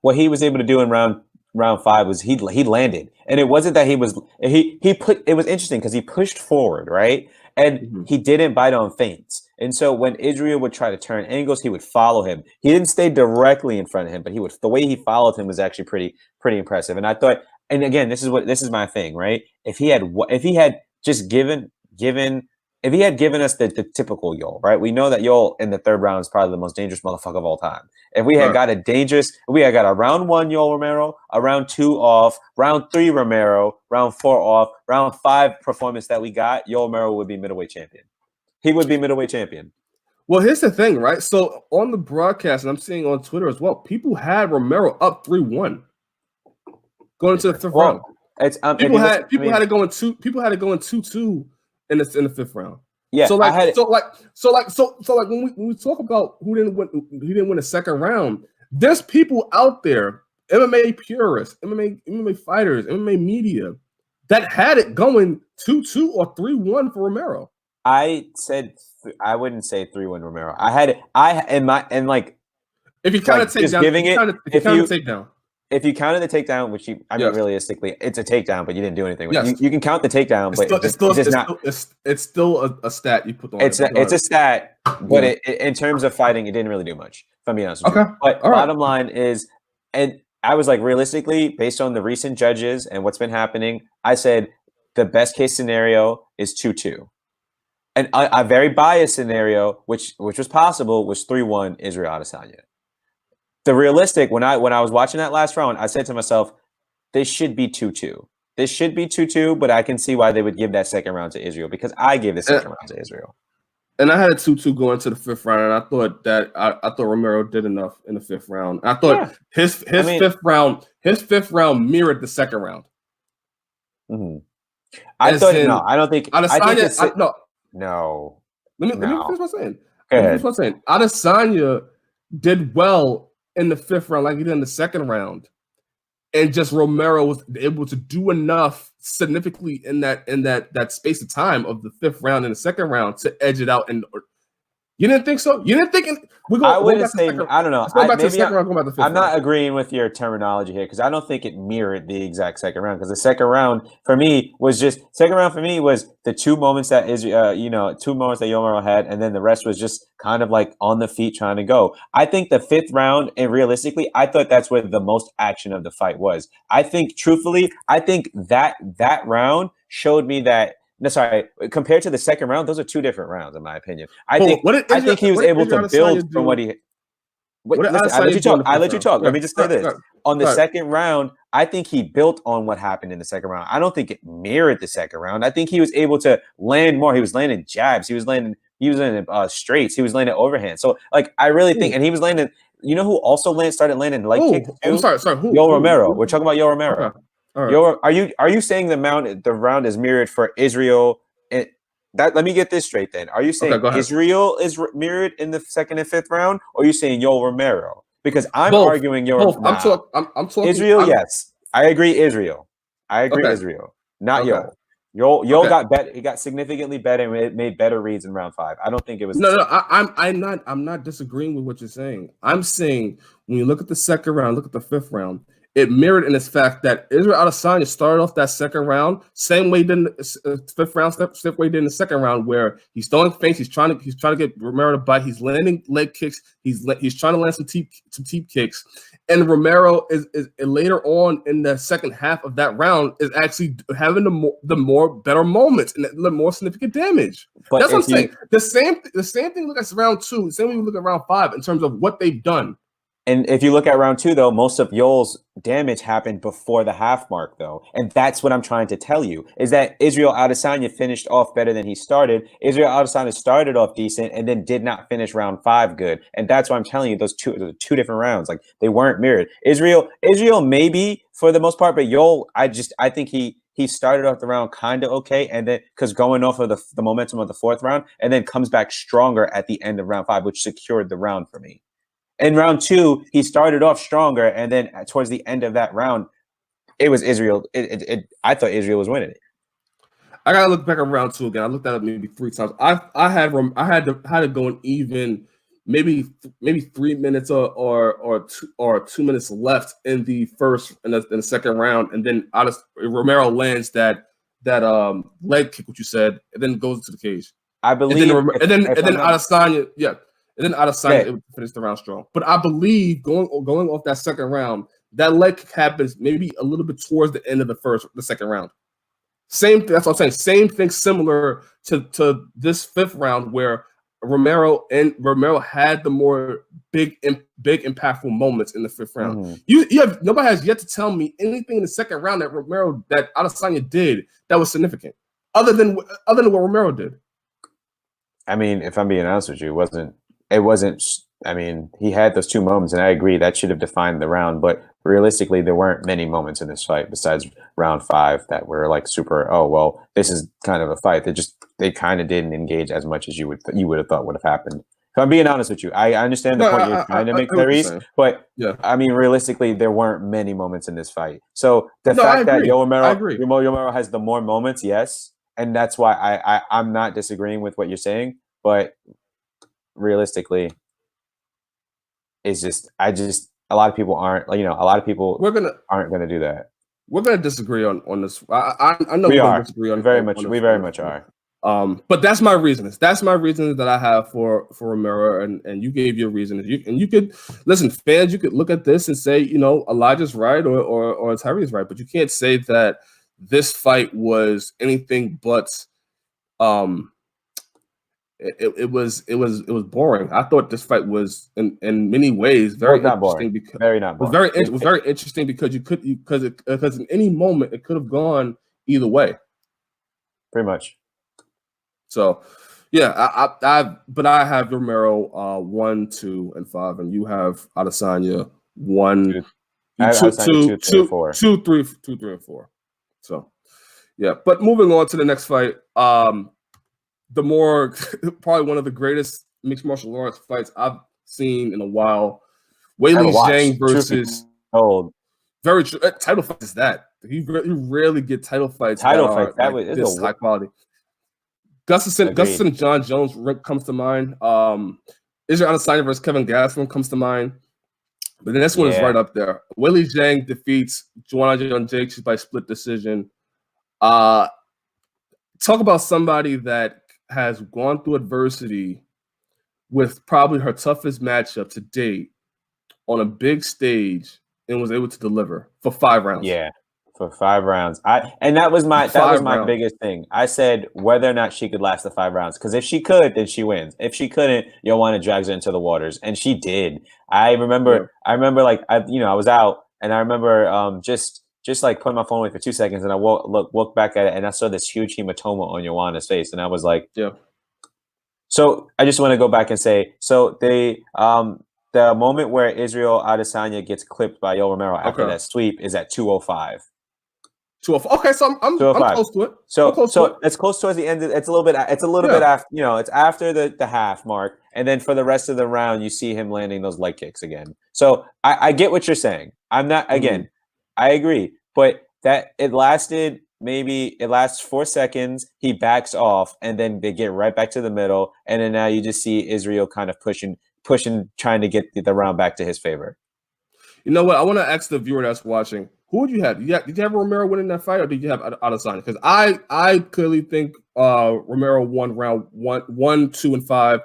What he was able to do in round 5 was he landed, and it wasn't that he was it was interesting because he pushed forward, right, and he didn't bite on feints. And so when Israel would try to turn angles, he would follow him. He didn't stay directly in front of him, but the way he followed him was actually pretty impressive. And I thought, and again, this is my thing, right? If he had just given if he had given us the typical Yoel, right? We know that Yoel in the third round is probably the most dangerous motherfucker of all time. If we had got a round 1 Yoel Romero, a round 2 off, round 3 Romero, round 4 off, round 5 performance that we got, Yoel Romero would be middleweight champion. He would be middleweight champion. Well, here's the thing, right? So on the broadcast, and I'm seeing on Twitter as well, people had Romero up 3-1 going into the fifth round. People had it going 2-2 in the 5th round. Yeah. So when we talk about who didn't win the second round, there's people out there, MMA purists, MMA fighters, MMA media, that had it going 2-2 or 3-1 for Romero. I said I wouldn't say 3-1 Romero. I had it. If you kind of take down, takedown. If you counted the takedown, which realistically, it's a takedown, but you didn't do anything with it. You can count the takedown, but it's still a stat you put on. It's a stat, but in terms of fighting, it didn't really do much. If I'm being honest with you. But bottom line is, and I was like, realistically, based on the recent judges and what's been happening, I said the best case scenario is 2-2. And a very biased scenario, which was possible, was 3-1 Israel Adesanya. The realistic, when I was watching that last round, I said to myself, this should be 2-2. This should be 2-2, but I can see why they would give that second round to Israel, because I gave the second round to Israel. And I had a 2-2 going to the 5th round, and I thought that I thought Romero did enough in the 5th round. I thought his 5th round mirrored the second round. Mm-hmm. I don't think. Adesanya, no. Let me finish my saying. Adesanya did well in the 5th round, like he did in the second round, and just Romero was able to do enough significantly in that space of time of the 5th round and the second round to edge it out. And you didn't think so? You didn't think I wouldn't say. I don't know. I'm not round. agreeing with your terminology here, because I don't think it mirrored the exact second round. Because the second round for me was the 2 moments that Yoel had, and then the rest was just kind of like on the feet trying to go. I think the 5th round, and realistically, I thought that's where the most action of the fight was. I think, truthfully, that round showed me that. No, sorry. Compared to the second round, those are 2 different rounds, in my opinion. I think he was able to build from what he. I let you talk. Let me just say this. On the second round, I think he built on what happened in the second round. I don't think it mirrored the second round. I think he was able to land more. He was landing jabs. He was landing straights. He was landing overhand. So, like, I really think, and he was landing. You know who also started landing leg kicks too? I'm sorry. Who? Yoel Romero. We're talking about Yoel Romero. Okay. All right. Are you saying the round is mirrored for Israel? Let me get this straight then. Are you saying Israel is mirrored in the 2nd and 5th round, or are you saying Yoel Romero? Because I'm arguing Yoel. I'm talking Israel. Yes, I agree. Israel. Israel, not Yoel. Yoel got better. He got significantly better and made better reads in round 5. I don't think it was. No. I'm not disagreeing with what you're saying. I'm saying when you look at the second round, look at the 5th round. It mirrored in its fact that Israel Adesanya started off that second round same way he did in the 5th round, same way he did in the second round, where he's throwing feints, he's trying to get Romero to bite, he's landing leg kicks, he's trying to land some teep kicks, and Romero is later on in the second half of that round is actually having the more better moments and the more significant damage. But that's what I'm saying. The same thing. Look at round 2, the same way you look at round 5 in terms of what they've done. And if you look at round 2, though, most of Yoel's damage happened before the half mark, though. And that's what I'm trying to tell you, is that Israel Adesanya finished off better than he started. Israel Adesanya started off decent and then did not finish round 5 good. And that's why I'm telling you those are 2 different rounds. Like, they weren't mirrored. Israel maybe for the most part, but Yoel, I think he started off the round kind of okay, and then because going off of the momentum of the 4th round, and then comes back stronger at the end of round 5, which secured the round for me. In round 2, he started off stronger, and then towards the end of that round, it was Israel. I thought Israel was winning it. I gotta look back at round 2 again. I looked at it maybe 3 times. I had to go an even maybe 3 minutes or 2 minutes left in the second round, and then Romero lands that leg kick, what you said, and then goes into the cage. I believe, and then Adesanya, it would finish the round strong. But I believe going off that second round, that leg kick happens maybe a little bit towards the end of the second round. That's what I'm saying. Same thing, similar to this 5th round where Romero had the more big impactful moments in the 5th round. Mm-hmm. Nobody has yet to tell me anything in the second round that Adesanya did that was significant, other than what Romero did. I mean, if I'm being honest with you, it wasn't. I mean, he had those 2 moments, and I agree that should have defined the round. But realistically, there weren't many moments in this fight besides round 5 that were like super. Oh well, this is kind of a fight. They kind of didn't engage as much as you would have thought would have happened. If I'm being honest with you, I understand the point you're trying to make, Tyrese, but yeah. I mean, realistically, there weren't many moments in this fight. So the fact that Romero has the more moments, yes, and that's why I'm not disagreeing with what you're saying, but realistically. It's just a lot of people aren't aren't gonna do that. We're gonna disagree on this. I know we're gonna disagree on we very much are. But that's my reasons. That's my reasons that I have for Romero, and you gave your reasons. You could listen, fans. You could look at this and say, Elijah's right or Tyree's right, but you can't say that this fight was anything but It was boring. I thought this fight was in many ways very interesting because it was very interesting because because in any moment it could have gone either way. Pretty much. So, yeah, I have Romero 1, 2, and 5, and you have Adesanya 1, 2, 3, and 4. So, yeah. But moving on to the next fight. Probably one of the greatest mixed martial arts fights I've seen in a while. Weili Zhang versus very true. Title fight is that. You rarely get title fights. That was this high quality. Gustafsson and John Jones comes to mind. Israel Adesanya versus Kevin Gastelum comes to mind. But this one is right up there. Weili Zhang defeats Joanna Jacobs by split decision. Talk about somebody that has gone through adversity with probably her toughest matchup to date on a big stage and was able to deliver for 5 rounds. Yeah, for 5 rounds. That was my biggest thing. I said whether or not she could last the 5 rounds, because if she could, then she wins. If she couldn't, Joanna drags her into the waters, and she did. I remember I was out, and I remember just like putting my phone away for 2 seconds, and I looked back at it, and I saw this huge hematoma on Joanna's face, and I was like, yeah. So I just want to go back and say, so the moment where Israel Adesanya gets clipped by Yoel Romero after that sweep is at 2:05. 2:05. Okay, so I'm close to it. So it's close towards the end. It's a little bit after. It's after the half mark, and then for the rest of the round, you see him landing those leg kicks again. So I get what you're saying. I'm not again. I agree, but that it lasts 4 seconds. He backs off, and then they get right back to the middle, and then now you just see Israel kind of pushing, trying to get the round back to his favor. You know what? I want to ask the viewer that's watching: who would you have? Did you have Romero winning that fight, or did you have Adesanya? Because I clearly think Romero won round 1, 2, and 5.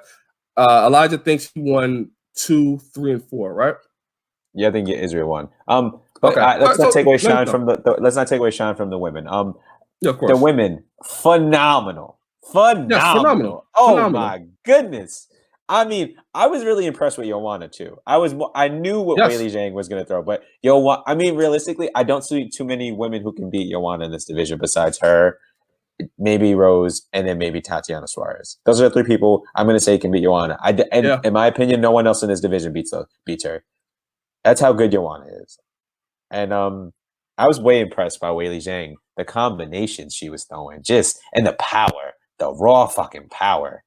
Elijah thinks he won 2, 3, and 4. Right? Yeah, I think Israel won. But let's not take away shine from the women. Yeah, of course. The women, phenomenal. Phenomenal. My goodness. I mean, I was really impressed with Joanna too. I knew what Weili Zhang was going to throw, but realistically, I don't see too many women who can beat Joanna in this division besides her, maybe Rose, and then maybe Tatiana Suarez. Those are the 3 people I'm going to say can beat Joanna. In my opinion, no one else in this division beats her. That's how good Joanna is. And I was way impressed by Weili Zhang. The combinations she was throwing, and the power, the raw fucking power.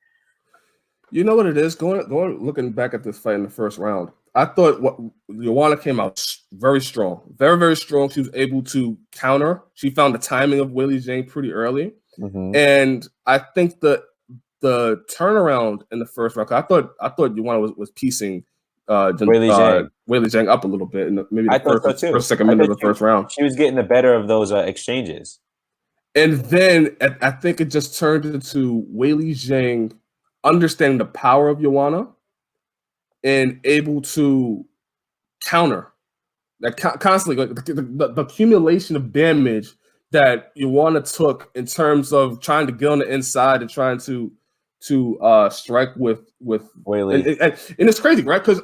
You know what it is? Going looking back at this fight in the first round, I thought what Joanna came out very strong, very, very strong. She was able to counter. She found the timing of Weili Zhang pretty early. Mm-hmm. And I think the turnaround in the first round, I thought Joanna was piecing Weili Zhang up a little bit in maybe the first second minute of the first round. She was getting the better of those exchanges. And then I think it just turned into Weili Zhang understanding the power of Joanna and able to counter that constantly, like the accumulation of damage that Joanna took in terms of trying to get on the inside and trying to strike with Weili. And it's crazy, right? Because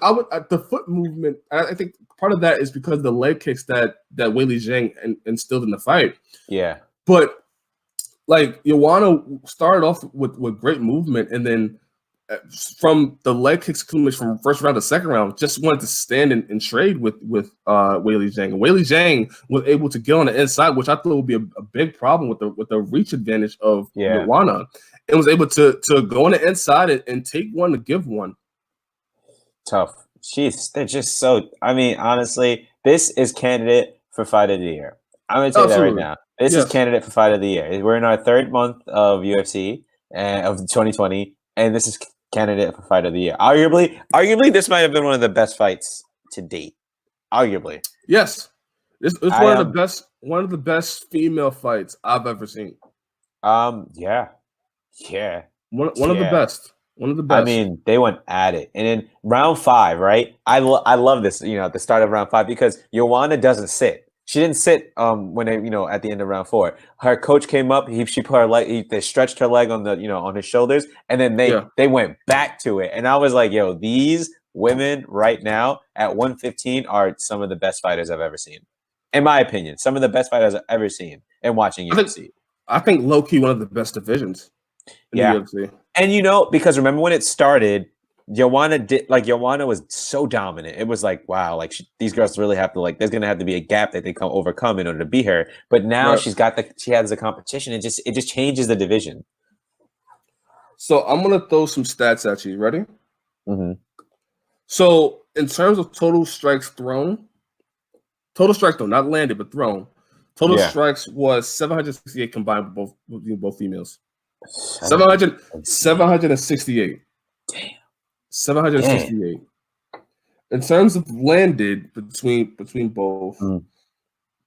the foot movement. I think part of that is because of the leg kicks that Weili Zhang instilled in the fight. Yeah, but like Joanna started off with great movement, and then from the leg kicks from first round to second round, just wanted to stand and trade with Weili Zhang. And Weili Zhang was able to get on the inside, which I thought would be a big problem with the reach advantage of Joanna, and was able to go on the inside and take one to give one. Tough. They're just so. I mean, honestly, this is candidate for fight of the year. I'm gonna tell you that right now. This is candidate for fight of the year. We're in our third month of UFC of 2020, and this is candidate for fight of the year. Arguably, this might have been one of the best fights to date. Arguably, yes, it's one of the best female fights I've ever seen. Yeah. One of the best. One of the best. I mean, they went at it, and in round 5, right? I love this. At the start of round 5, because Joanna doesn't sit. She didn't sit when they, at the end of round 4. Her coach came up. She put her leg. They stretched her leg on the on his shoulders, and then they went back to it. And I was like, yo, these women right now at 115 are some of the best fighters I've ever seen, in my opinion. Some of the best fighters I've ever seen and watching UFC. I think low key one of the best divisions in the UFC. And because remember when it started, Joanna was so dominant. It was like, wow, like these girls really have to there's gonna have to be a gap that they can overcome in order to beat her. But now she has the competition. It just changes the division. So I'm gonna throw some stats at you. Ready? Mm-hmm. So in terms of total strikes thrown, not landed but thrown. Total strikes was 768 combined with both females. 768. Damn. 768. In terms of landed between both,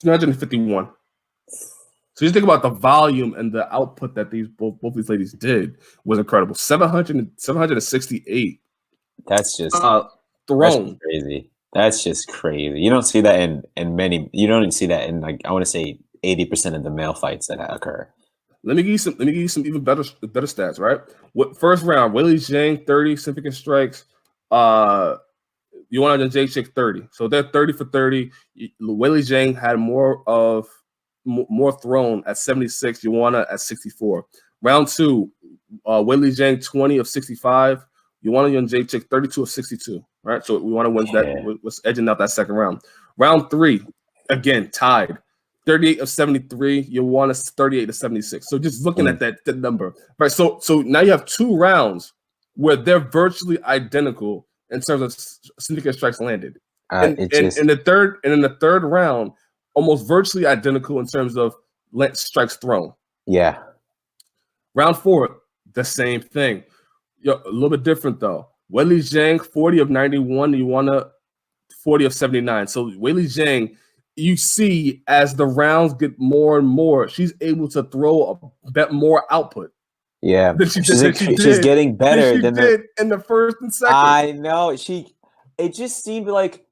351. So you think about the volume and the output that both these ladies did was incredible. 768. That's just thrown. That's crazy. That's just crazy. You don't see that in many. You don't even see that in I want to say 80% of the male fights that occur. Let me give you some even better stats, right? First round, Weili Zhang 30 significant strikes. Joanna Jędrzejczyk 30. So they're 30 for 30. Weili Zhang had more thrown at 76. Joanna at 64. Round 2, Weili Zhang 20 of 65. Joanna Jędrzejczyk 32 of 62. Right, so Joanna wins that. Was edging out that second round. Round 3, again tied. 38 of 73, Joanna's 38 to 76. So just looking at that number, right? So now you have 2 rounds where they're virtually identical in terms of significant strikes landed, and in the third round, almost virtually identical in terms of strikes thrown. Yeah. Round 4, the same thing. A little bit different though. Weili Zhang 40 of 91, Joanna 40 of 79. So Weili Zhang, you see, as the rounds get more and more, she's able to throw a bit more output. Yeah, she's getting better than she did in the first and second. I know. It seemed like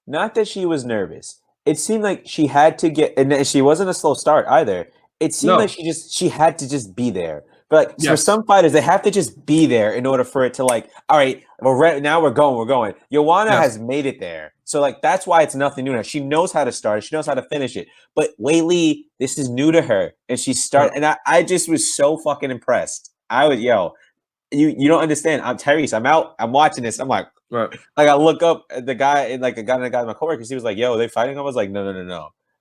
not that she was nervous. It seemed like she had to get, and she wasn't a slow start either. It seemed like she had to just be there. But for some fighters, they have to just be there in order for it to all right, now we're going. Joanna has made it there. So that's why it's nothing new now. She knows how to start it. She knows how to finish it. But Weili, this is new to her. And she started, and I just was so fucking impressed. I was, you don't understand. I'm Tyrese. I'm out. I'm watching this. I'm like, I look up at the guy, and a guy in my coworkers, he was like, yo, they fighting? I was like, no.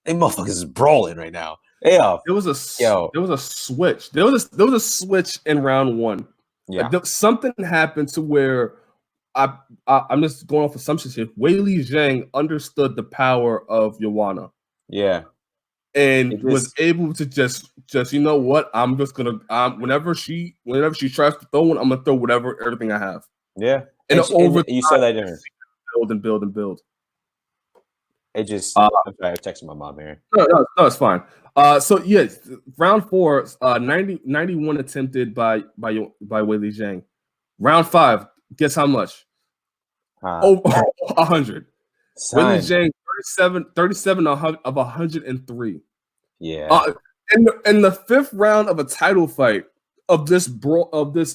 They motherfuckers is brawling right now. Yeah, there was a switch. There was a switch in round 1 Yeah. Something happened to where I'm just going off assumptions here. Weili Zhang understood the power of Joanna. Yeah. And was able to just you know what, I'm just gonna whenever she tries to throw one, I'm gonna throw everything I have. Yeah. And over you saw that difference. Build and build. It just I'm sorry, I texted my mom here. No, it's fine. So yes, round 4, 91 attempted by Weili Zhang. Round 5, guess how much? Over 100. Weili Zhang 37 of 103. Yeah. In the 5th round of a title fight of this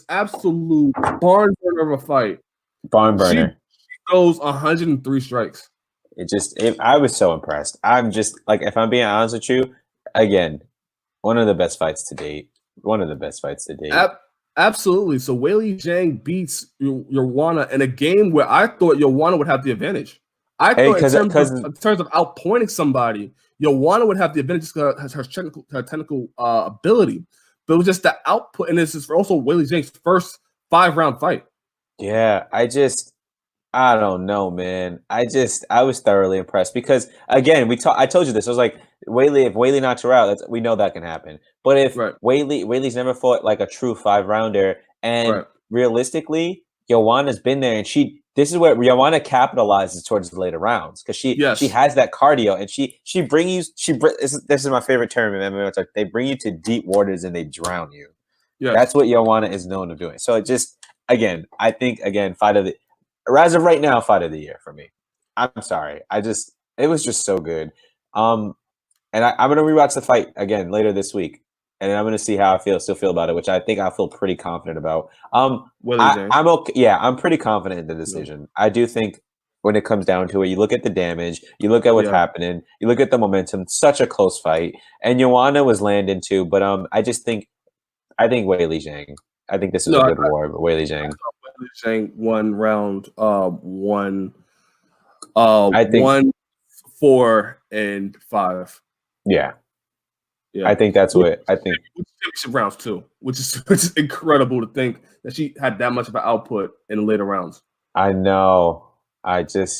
absolute barn burner of a fight, she goes 103 strikes. I was so impressed. I'm just like, if I'm being honest with you, again, one of the best fights to date. Absolutely. So Weili Zhang beats Joanna in a game where I thought Joanna would have the advantage. I thought in terms of outpointing somebody, Joanna would have the advantage because her technical ability. But it was just the output, and this is also Weili Zhang's first 5-round fight. Yeah, I don't know, man. I was thoroughly impressed because, again, I told you this. I was like, if Weili knocks her out, we know that can happen. But if Weili's never fought like a true 5-rounder, and realistically, Joanna's been there, and this is where Joanna capitalizes towards the later rounds because she has that cardio, and this is my favorite term in MMA. It's like they bring you to deep waters and they drown you. Yeah, that's what Joanna is known of doing. So I think fight of the. As of right now, fight of the year for me. I'm sorry. It was just so good. And I'm going to rewatch the fight again later this week. And I'm going to see how I still feel about it, which I think I feel pretty confident about. I'm okay. Yeah, I'm pretty confident in the decision. Yeah. I do think when it comes down to it, you look at the damage, you look at what's happening, you look at the momentum, such a close fight. And Joanna was landing too, but I think Weili Zhang. I think this is a good war, but Weili Zhang. Saying 1 round, 1, 4, and 5. Yeah. I think that's what I think. Championship rounds too, which is incredible to think that she had that much of an output in the later rounds. I know. I think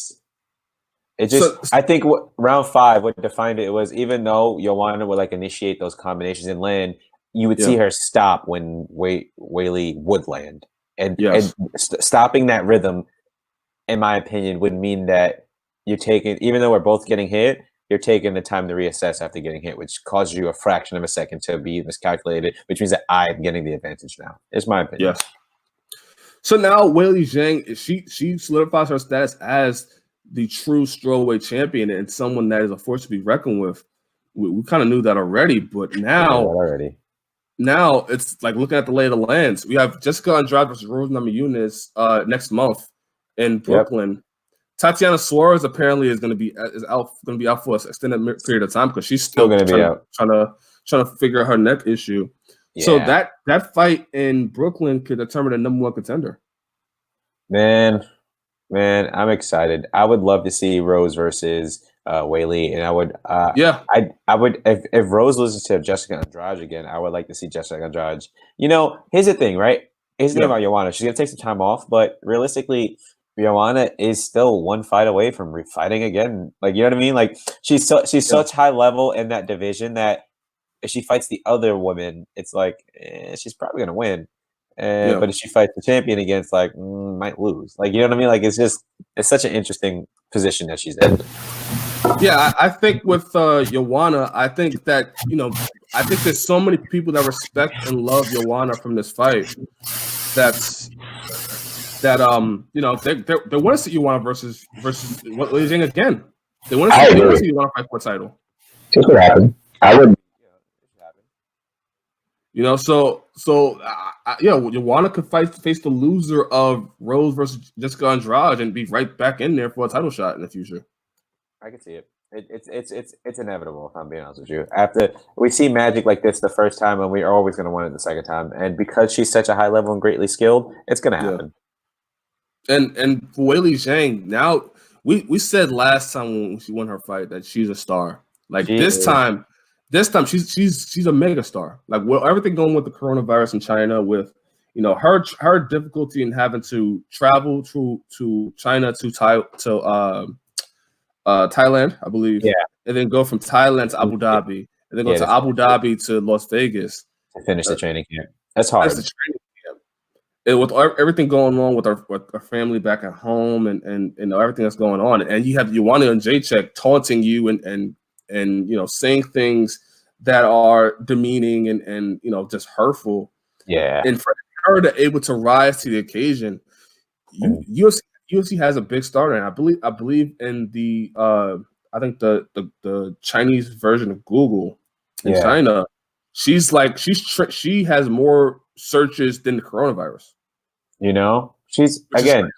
round 5, what defined it was, even though Joanna would like initiate those combinations and land, you would see her stop when Weili would land. And stopping that rhythm, in my opinion, would mean that you're taking, even though we're both getting hit, you're taking the time to reassess after getting hit, which causes you a fraction of a second to be miscalculated, which means that I'm getting the advantage now. It's my opinion. Yes. So now Weili Zhang, she solidifies her status as the true strawweight champion and someone that is a force to be reckoned with. We kind of knew that already, but now it's like looking at the lay of the lands. We have Jessica Andrade versus Rose Namajunas next month in Brooklyn. Yep. Tatiana Suarez apparently is going to be out for an extended period of time because she's still going to be out, trying to figure out her neck issue. Yeah. So that fight in Brooklyn could determine the number 1 contender. Man, I'm excited. I would love to see Rose versus Weili, and I would I would if Rose loses to Jessica Andrade again, I would like to see Jessica Andrade. Here's the thing, right? Here's the thing about Joanna. She's gonna take some time off, but realistically, Joanna is still 1 fight away from fighting again. Like, you know what I mean? Like, she's such high level in that division that if she fights the other woman, it's like she's probably gonna win. But if she fights the champion again, it's like might lose. Like, you know what I mean? Like, it's such an interesting position that she's in. Yeah, I think with Joanna, I think that I think there's so many people that respect and love Joanna from this fight. They want to see Joanna versus Weili Zhang again. They want to see Joanna fight for a title. It could happen. I would. Joanna could face the loser of Rose versus Jessica Andrade and be right back in there for a title shot in the future. I can see it. It's inevitable, if I'm being honest with you. After we see magic like this the first time, and we are always going to win it the second time. And because she's such a high level and greatly skilled, it's going to happen. And for Weili Zhang, now we said last time when she won her fight that she's a star. Like this time she's a mega star. Like everything going with the coronavirus in China, with her difficulty in having to travel to China to Thailand, I believe, and then go from Thailand to Abu Dhabi, and then go to Abu Dhabi to Las Vegas to finish the training camp. That's hard. And with everything going on with our family back at home and everything that's going on, and you have Ioana and Jacek taunting you and saying things that are demeaning and just hurtful. Yeah. And for her to able to rise to the occasion, UFC has a big starter, and I believe in the I think the Chinese version of Google in China, she has more searches than the coronavirus. She's again.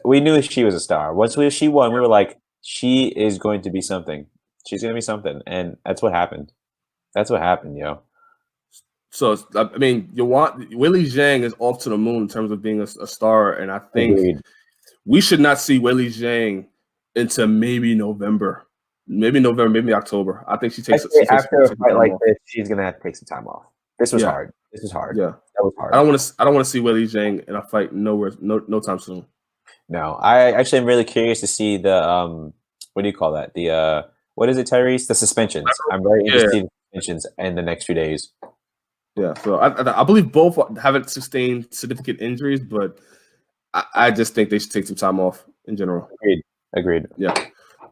We knew she was a star. Once she won, we were like, she is going to be something. She's going to be something, and that's what happened. That's what happened, yo. So I mean, Weili Zhang is off to the moon in terms of being a star, and I think we should not see Weili Zhang into maybe November, maybe October. I think she takes after a fight like this, she's gonna have to take some time off. This was hard. This is hard. Yeah, that was hard. I don't want to see Weili Zhang in a fight no time soon. No, I actually am really curious to see the what do you call that? The what is it, Tyrese? The suspensions. I'm very interested in suspensions in the next few days. Yeah, so I believe both haven't sustained significant injuries, but I just think they should take some time off in general. Agreed. Yeah.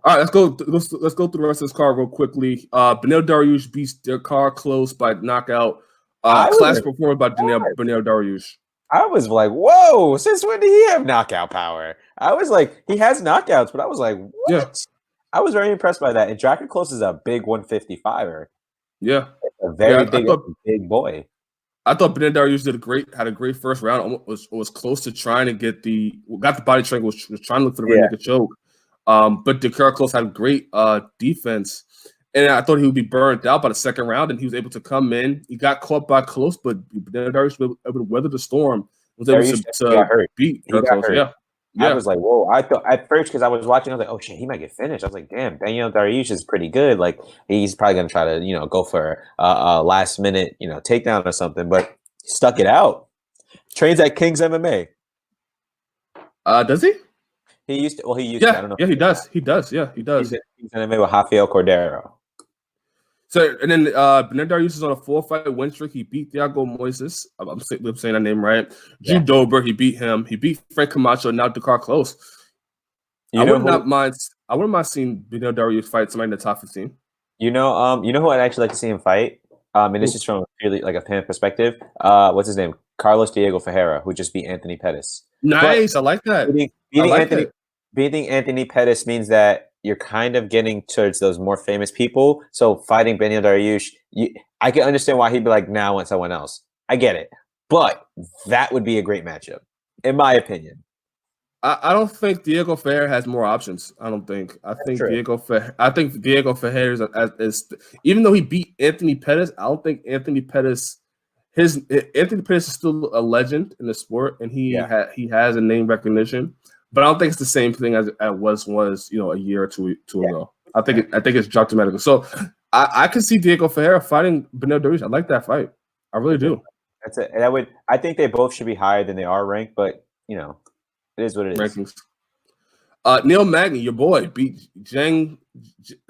All right, let's go through the rest of this card real quickly. Beneil Dariush beats Dakar Close by knockout. Classic performance by Beneil Dariush. I was like, whoa, since when did he have knockout power? I was like, he has knockouts, but I was like, what? Yeah. I was very impressed by that. And Draken Close is a big 155er. Yeah. A very big boy. I thought Beneil Dariush had a great first round. Was close to trying to got the body triangle, was trying to look for the rear naked choke. But Dakar Close had great defense. And I thought he would be burned out by the second round, and he was able to come in. He got caught by Close, but Dariush was able to weather the storm. Was able to beat Close. Yeah. I was like, whoa. I thought at first, because I was watching, I was like, oh shit, he might get finished. I was like, damn, Beneil Dariush is pretty good. Like, he's probably gonna try to, go for a last minute, takedown or something, but he stuck it out. Trains at King's MMA. Does he? He used to. Well, he used to. I don't know. Yeah, he does. He does. Yeah, he does. He's at King's MMA with Rafael Cordero. So, and then Beneil Dariush is on a 4-fight win streak. He beat Thiago Moises. I'm saying that name right. Drew Dober, he beat him. He beat Frank Camacho. Now Dakar Close. I wouldn't mind seeing Beneil Dariush fight somebody in the top 15. You know who I'd actually like to see him fight? And this is from purely like a fan perspective. What's his name? Carlos Diego Ferreira, who just beat Anthony Pettis. Nice, I like that. Beating Anthony Pettis means that you're kind of getting towards those more famous people. So fighting Beneil Dariush, I can understand why he'd be like, now I want someone else. I get it. But that would be a great matchup, in my opinion. I don't think Diego Ferreira has more options. I think Diego Ferreira is even though he beat Anthony Pettis, I don't think Anthony Pettis is still a legend in the sport, and he has a name recognition. But I don't think it's the same thing as it was a year or two ago. I think it's dropped dramatically. So I can see Diego Ferreira fighting Beneil Dariush. I like that fight. I really do. That's it. And I think they both should be higher than they are ranked, but it is what it is. Rankings. Neil Magny, your boy, beat Zhang.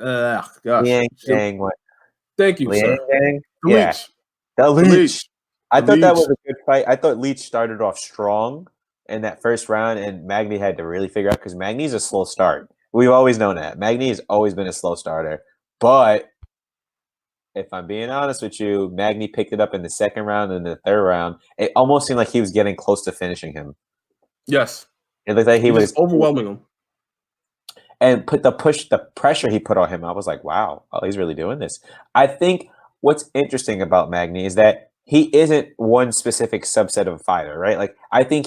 Zhang, what? Thank you, sir. The Leech. I thought that was a good fight. I thought Leech started off strong in that first round, and Magny had to really figure out, because Magny's a slow start. We've always known that. Magny has always been a slow starter. But if I'm being honest with you, Magny picked it up in the second round and the third round. It almost seemed like he was getting close to finishing him. Yes. It looked like he was overwhelming him. And the pressure he put on him, I was like, wow, he's really doing this. I think what's interesting about Magny is that he isn't one specific subset of a fighter, right? Like, I think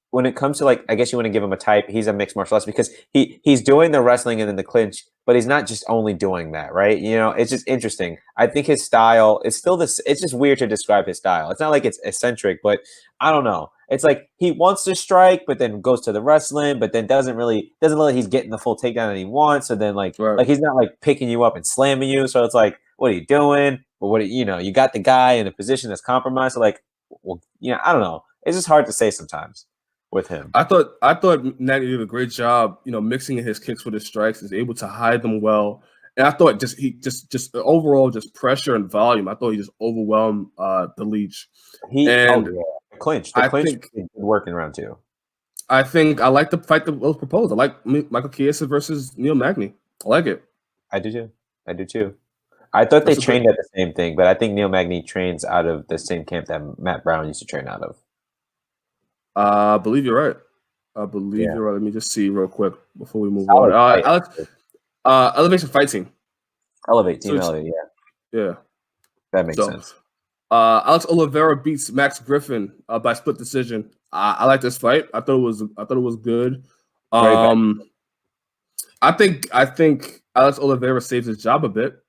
when it comes to, like, I guess you want to give him a type, he's a mixed martial artist, because he's doing the wrestling and then the clinch, but he's not just only doing that, right? It's just interesting. I think his style is still this. It's just weird to describe his style. It's not like it's eccentric, but I don't know. It's like he wants to strike, but then goes to the wrestling, but then doesn't look like he's getting the full takedown that he wants. So then like he's not like picking you up and slamming you. So it's like, what are you doing? But you got the guy in a position that's compromised. So like, well, I don't know. It's just hard to say sometimes with him. I thought Nagy did a great job, mixing in his kicks with his strikes. Is able to hide them well, and I thought just overall just pressure and volume. I thought he just overwhelmed the Leech. The clinch. The clinch think, was working around too. I think I like the fight that was proposed. I like Michael Chiesa versus Neil Magny. I like it. I do too. I thought they trained at the same thing, but I think Neil Magny trains out of the same camp that Matt Brown used to train out of. I believe you're right. You're right. Let me just see real quick before we move on. Elevation Fight Team. Elevate. Yeah. That makes sense. Alex Oliveira beats Max Griffin by split decision. I like this fight. I thought it was good. I think Alex Oliveira saves his job a bit.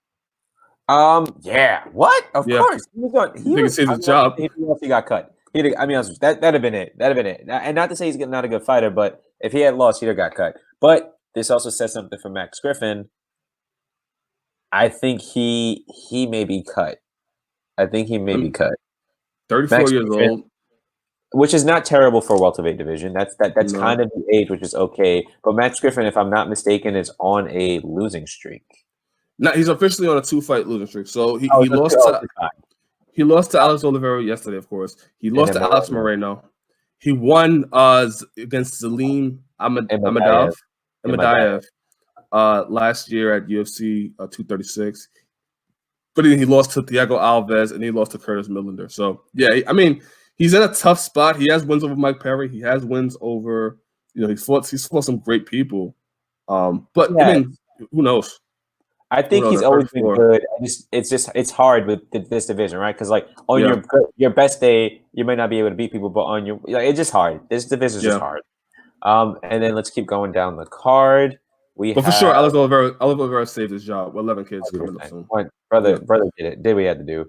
Yeah. What? Of course. He saves his job. He got cut. That'd have been it. And not to say he's not a good fighter, but if he had lost, he'd have got cut. But this also says something for Max Griffin. I think he may be cut. 34 Max years Griffin, old. Which is not terrible for a welterweight division. That's kind of the age, which is okay. But Max Griffin, if I'm not mistaken, is on a losing streak. No, he's officially on a 2-fight losing streak. So he lost to Alex Oliveira yesterday, of course. He lost to Alex Moreno. He won against Salim Amadaev last year at UFC 236. But then he lost to Thiago Alves and he lost to Curtis Millender. So, yeah, I mean, he's in a tough spot. He has wins over Mike Perry. He has wins over, he's fought some great people. But, yeah. I mean, who knows? I think he's always been good. It's hard with this division, right? Because on your best day, you might not be able to beat people, but on your it's just hard. This division is just hard. And then let's keep going down the card. For sure, Alex Oliveira saved his job. 11 kids coming up soon. Brother did it. Did what he had to do.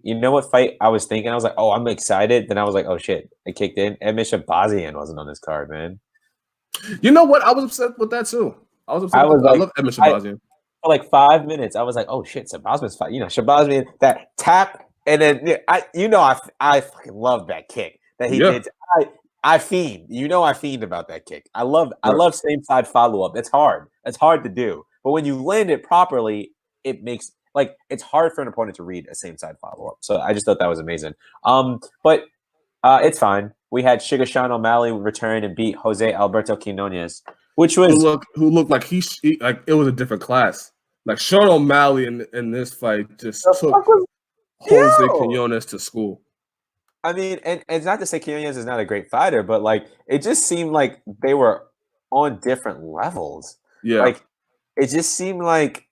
You know what fight I was thinking? I was like, oh, I'm excited. Then I was like, oh shit, it kicked in. Edmund Shabazian wasn't on this card, man. You know what? I was upset with that too. I love Edmund Shabazian. For like 5 minutes, I was like, "Oh shit, Shabazian's fight!" Shabazian that tap, and then I fucking love that kick that he did. I fiend. I fiend about that kick. I love same side follow up. It's hard. It's hard to do, but when you land it properly, it makes it's hard for an opponent to read a same side follow up. So I just thought that was amazing. But it's fine. We had Sugar Sean O'Malley return and beat Jose Alberto Quinones. Which was who looked like he it was a different class. Like Sean O'Malley in this fight just took Jose Quinones to school. I mean, and it's not to say Quinones is not a great fighter, but it just seemed like they were on different levels. Yeah, it just seemed like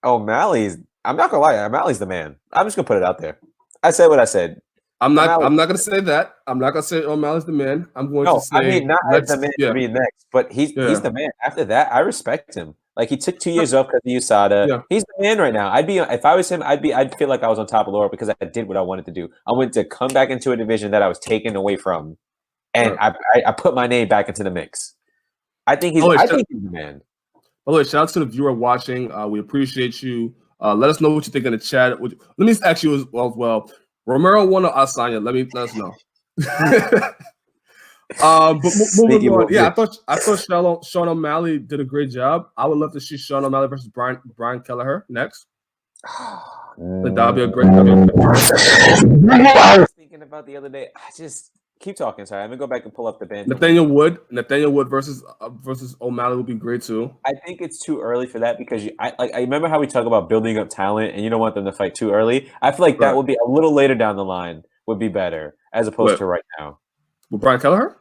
O'Malley's. I'm not gonna lie, O'Malley's the man. I'm just gonna put it out there. I said what I said. I'm not gonna say that. I'm not gonna say O'Malley's the man. I'm going to say I mean not as the man to be next, but he's the man. After that, I respect him. He took 2 years off because of USADA. Yeah. He's the man right now. If I was him, I'd feel like I was on top of the world because I did what I wanted to do. I wanted to come back into a division that I was taken away from, and I put my name back into the mix. I think he's the man. By the way, shout out to the viewer watching. We appreciate you. Let us know what you think in the chat. Let me ask you as well. Romero won or Adesanya? Let us know. But moving on, I thought Sean O'Malley did a great job. I would love to see Sean O'Malley versus Brian Kelleher next. That'd be a great. I was thinking about the other day. I just keep talking. Sorry, I'm gonna go back and pull up the band. Nathaniel Wood versus O'Malley would be great too. I think it's too early for that because I remember how we talk about building up talent and you don't want them to fight too early. I feel like that would be a little later down the line would be better as opposed to right now. With Brian Kelleher?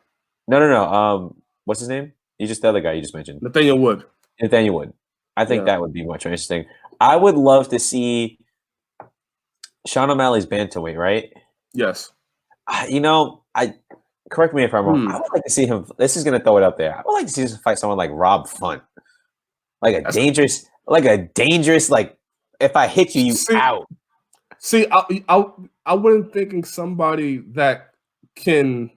No. What's his name? He's just the other guy you just mentioned. Nathaniel Wood. I think that would be much more interesting. I would love to see Sean O'Malley's bantamweight, right? Yes. Correct me if I'm wrong. I would like to see him. This is going to throw it up there. I would like to see him fight someone like Rob Font, a dangerous. If I hit you, out. See, I wasn't thinking somebody that can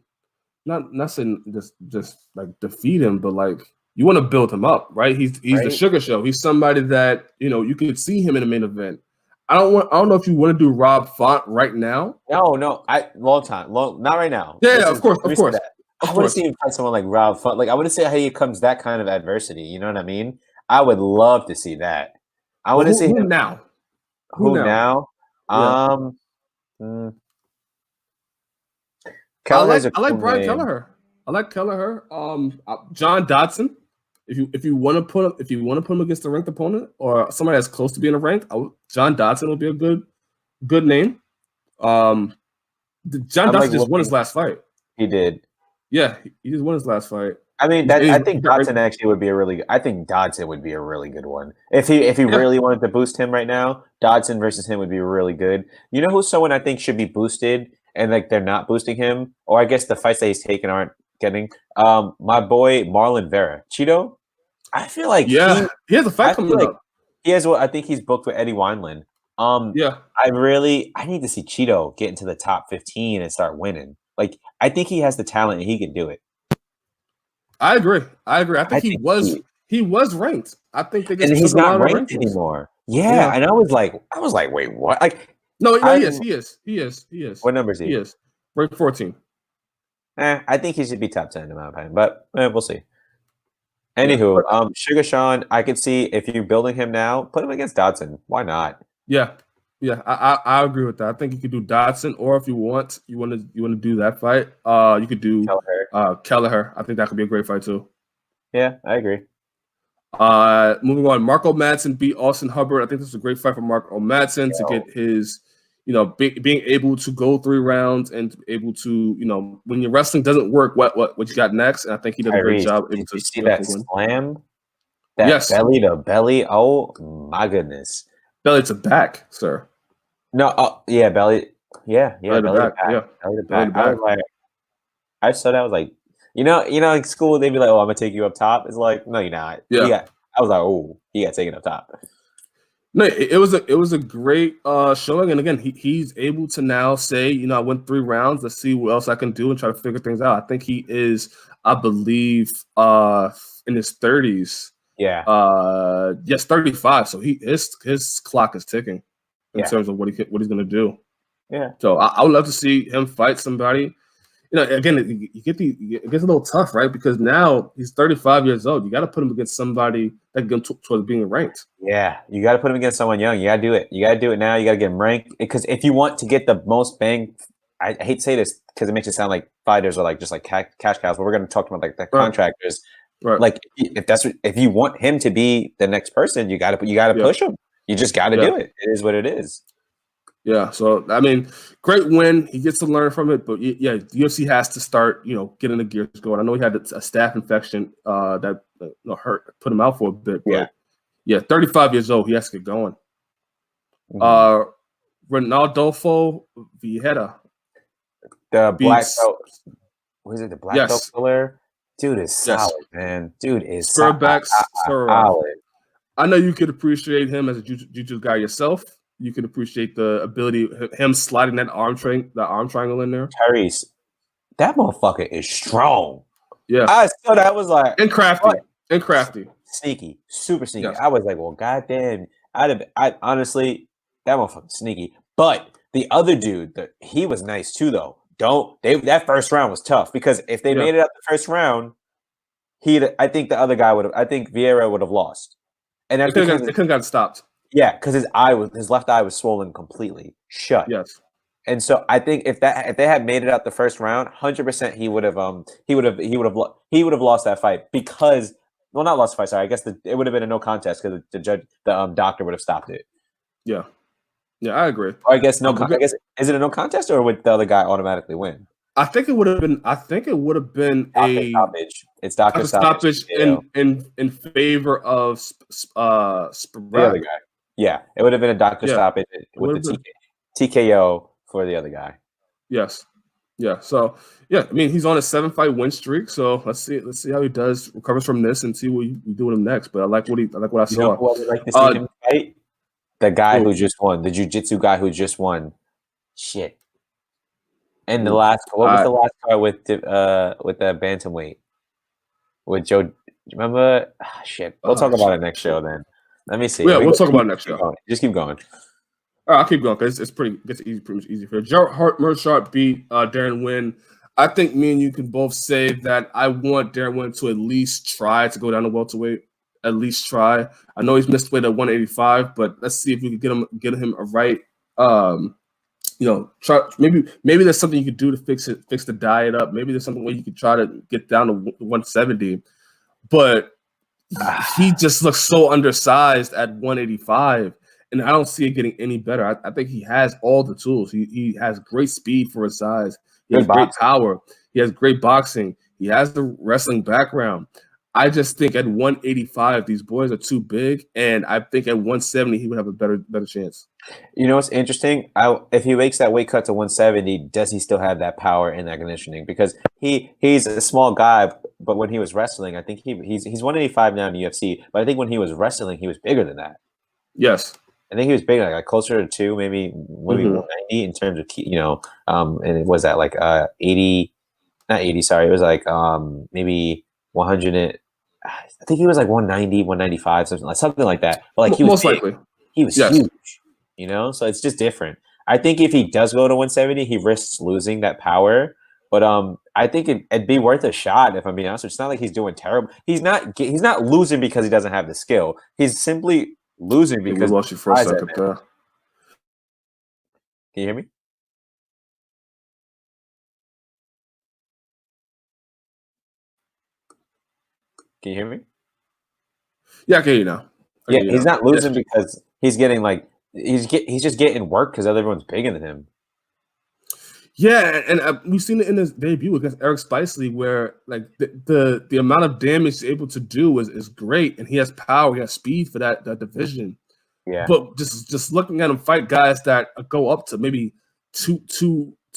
not saying just defeat him, but you want to build him up, right? He's the Sugar Show. He's somebody that you could see him in the main event. I don't know if you want to do Rob Font right now. No, long time, not right now. Yeah, of course. I want to see him fight someone like Rob Font. Like I want to see how he comes that kind of adversity. You know what I mean? I would love to see that. I want to see him now. Who now? Yeah. Kelleher's I like Brian Kelleher. I like Kelleher. John Dodson. If you want to put him against a ranked opponent or somebody that's close to being a ranked, John Dodson would be a good name. John Dodson just won his last fight. He did. Yeah, he just won his last fight. I mean, I think Dodson actually would be a really. I think Dodson would be a really good one if he really wanted to boost him right now. Dodson versus him would be really good. You know who's someone I think should be boosted and like they're not boosting him, or I guess the fights that he's taking aren't getting. My boy Marlon Vera, Cheeto. I feel like he has a fight coming up. He has I think he's booked with Eddie Wineland. I need to see Cheeto get into the top 15 and start winning. Like I think he has the talent and he can do it. I agree. I think he was ranked. I think they just he's not ranked anymore. Yeah, and I was like, wait, what? Like, no, he is. What number is he? He is ranked 14. I think he should be top 10 in my opinion, but we'll see. Anywho, Sugar Sean, I could see if you're building him now, put him against Dodson. Why not? Yeah. I agree with that. I think you could do Dodson, or if you want to do that fight, you could do Kelleher. I think that could be a great fight too. Yeah, I agree. Moving on, Marco Madsen beat Austin Hubbard. I think this is a great fight for Marco Madsen to get his, being able to go 3 rounds and able to, when your wrestling doesn't work, what you got next? And I think he did a great job. Did you see that slam? That belly to belly. Oh my goodness. Belly to back, sir. No, belly. Yeah, belly to back. Yeah, belly to back. I saw that. I was like, in school they'd be like, "Oh, I'm gonna take you up top." It's like, no, you're not. Yeah. I was like, "Oh, he got taken up top." No, it was a great showing, and again, he's able to now say, I went 3 rounds. Let's see what else I can do and try to figure things out. I think he is, I believe, in his 30s. Yeah. 35. So his clock is ticking in terms of what he's going to do. Yeah. So I would love to see him fight somebody. Again, it gets a little tough, right? Because now he's 35 years old. You got to put him against somebody that can go towards being ranked. Yeah, you got to put him against someone young. You got to do it. You got to do it now. You got to get him ranked because if you want to get the most bang, I hate to say this because it makes it sound like fighters are just like cash cows, but we're going to talk about like the contractors. Right. Like if you want him to be the next person, you got to push him. You just got to do it. It is what it is. Yeah. So I mean, great win. He gets to learn from it, but yeah, the UFC has to start, getting the gears going. I know he had a staph infection that put him out for a bit. But yeah, 35 years old. He has to get going. Mm-hmm. Ronaldolfo Vieira, the black belt. Was it the black belt player? Dude is solid, man. Dude is solid. I know you could appreciate him as a jiu-jitsu guy yourself. You can appreciate the ability of him sliding that arm triangle in there. Tyrese, that motherfucker is strong. Yeah, I saw that. I was like, and crafty, sneaky, super sneaky. Yes. I was like, well, goddamn. I honestly, that motherfucker sneaky. But the other dude, he was nice too, though. That first round was tough because if they made it up the first round, I think the other guy would have. I think Vieira would have lost, and it couldn't have gotten stopped. Yeah, because his left eye was swollen completely shut. Yes, and so I think if they had made it out the first round, 100% he would have lost that fight because not lost the fight. Sorry, I guess it would have been a no contest because the doctor would have stopped it. Yeah, I agree. Or I guess no. I guess is it a no contest or would the other guy automatically win? I think it would have been. Doctor stoppage. It's doctor stoppage in favor of the other guy. Yeah, it would have been a doctor stoppage with the TKO for the other guy. Yes. Yeah. So I mean he's on a 7-fight win streak. So let's see how he recovers from this and see what we do with him next. But I like what I saw. You know who I would like to see him fight? The guy who just won, the jiu-jitsu guy who just won. Shit. And what was the last fight with the bantamweight? With Joe, do you remember? Shit. We'll talk about it next show then. Let me see. Yeah, we'll talk about it next show. Just keep going. All All right, I'll keep going because it's pretty much easy for Gerald Mearshart beat Darren Wynn. I think me and you can both say that I want Darren Wynn to at least try to go down to welterweight. At least try. I know he's missed weight at 185, but let's see if we can get him a right. Try maybe there's something you could do to fix the diet up. Maybe there's something where you could try to get down to 170, but he just looks so undersized at 185. And I don't see it getting any better. I think he has all the tools. He has great speed for his size. He has great power. He has great boxing. He has the wrestling background. I just think at 185, these boys are too big. And I think at 170, he would have a better chance. You know what's interesting? If he makes that weight cut to 170, does he still have that power and that conditioning? Because he's a small guy, but when he was wrestling, I think he's 185 now in the UFC. But I think when he was wrestling, he was bigger than that. Yes. I think he was big, like closer to 2, maybe 190 in terms of, and it was at like 80, not 80, sorry. It was like maybe 100. I think he was like 190, 195, something like that. But like he was most likely. He was huge, so it's just different. I think if he does go to 170, he risks losing that power. But I think it'd be worth a shot, if I'm being honest. It's not like he's doing terrible. He's not losing because he doesn't have the skill. He's simply losing because we lost you for a second there. Can you hear me? Can you hear me? Yeah, I can hear you now. He's not losing because he's getting he's just getting work because everyone's bigger than him. Yeah, and we've seen it in his debut against Eric Spicely, where like the amount of damage he's able to do is great, and he has power, he has speed for that division. Yeah, but just looking at him fight guys that go up to maybe two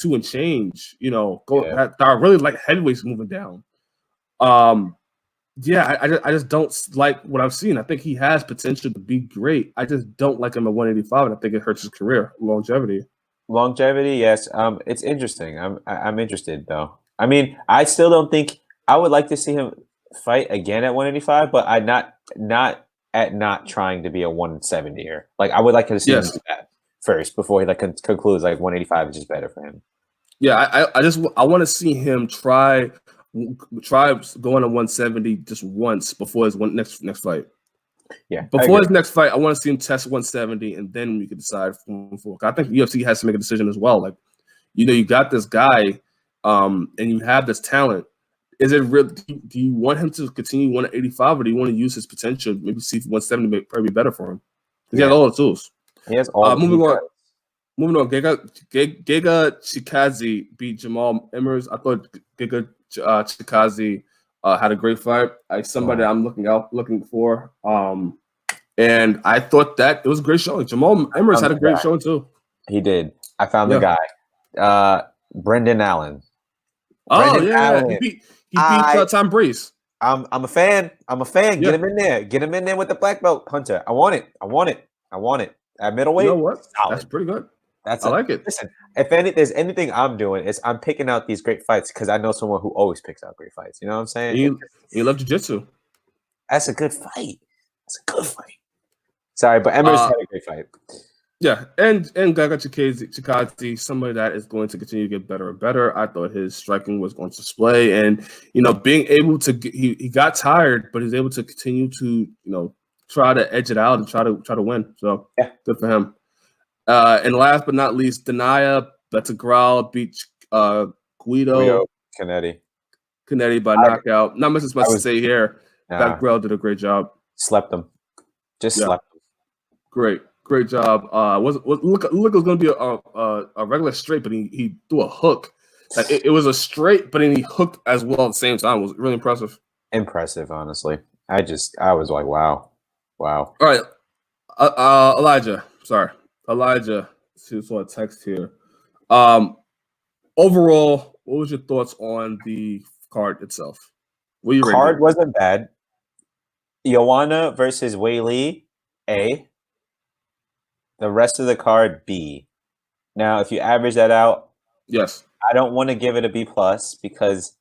and change, that are really like heavyweights moving down. I just don't like what I've seen. I think he has potential to be great. I just don't like him at 185, and I think it hurts his career longevity. Longevity, yes. It's interesting. I'm interested though. I mean, I still don't think I would like to see him fight again at 185, but I'm not trying to be a 170er. Like I would like to see him do that first before he concludes 185 is just better for him. Yeah, I want to see him try going to 170 just once before his next fight. Yeah, before his next fight, I want to see him test 170, and then we can decide. I think UFC has to make a decision as well. Like, you got this guy, and you have this talent. Is it real? Do you want him to continue 185, or do you want to use his potential? Maybe see if 170 may probably be better for him. He has all the tools. He has all. Moving on. Giga Chikaze beat Jamal Emmers. I thought Giga Chikaze had a great fight. Somebody I'm looking for. And I thought that it was a great showing. Jamal Emmers had a great showing too. He did. I found the guy, Brendan Allen. Allen. He beat Tom Breeze. I'm a fan. Yeah. Get him in there. Get him in there with the black belt, Hunter. I want it. At middleweight, you know what? Solid. That's pretty good. I like it. Listen, if there's anything I'm doing, is I'm picking out these great fights because I know someone who always picks out great fights. You know what I'm saying? You love jiu-jitsu. That's a good fight. Sorry, but Emmers had a great fight. Yeah, and Giga Chikaze, somebody that is going to continue to get better and better. I thought his striking was going to display, and being able to he got tired, but he's able to continue to try to edge it out and try to win. So good for him. And last but not least, Denia Betagral beat Guido Canetti by knockout. Not much to say here. Betagral did a great job. Slept him. Slept him. Great job. Look, it was going to be a regular straight, but he threw a hook. Like it was a straight, but then he hooked as well at the same time. It was really impressive. Impressive, honestly. I was like, wow. All right, Elijah. Saw a text here. Overall, what was your thoughts on the card itself? Card wasn't bad. Joanna versus Weili, A. The rest of the card, B. Now, if you average that out, yes, I don't want to give it a B plus because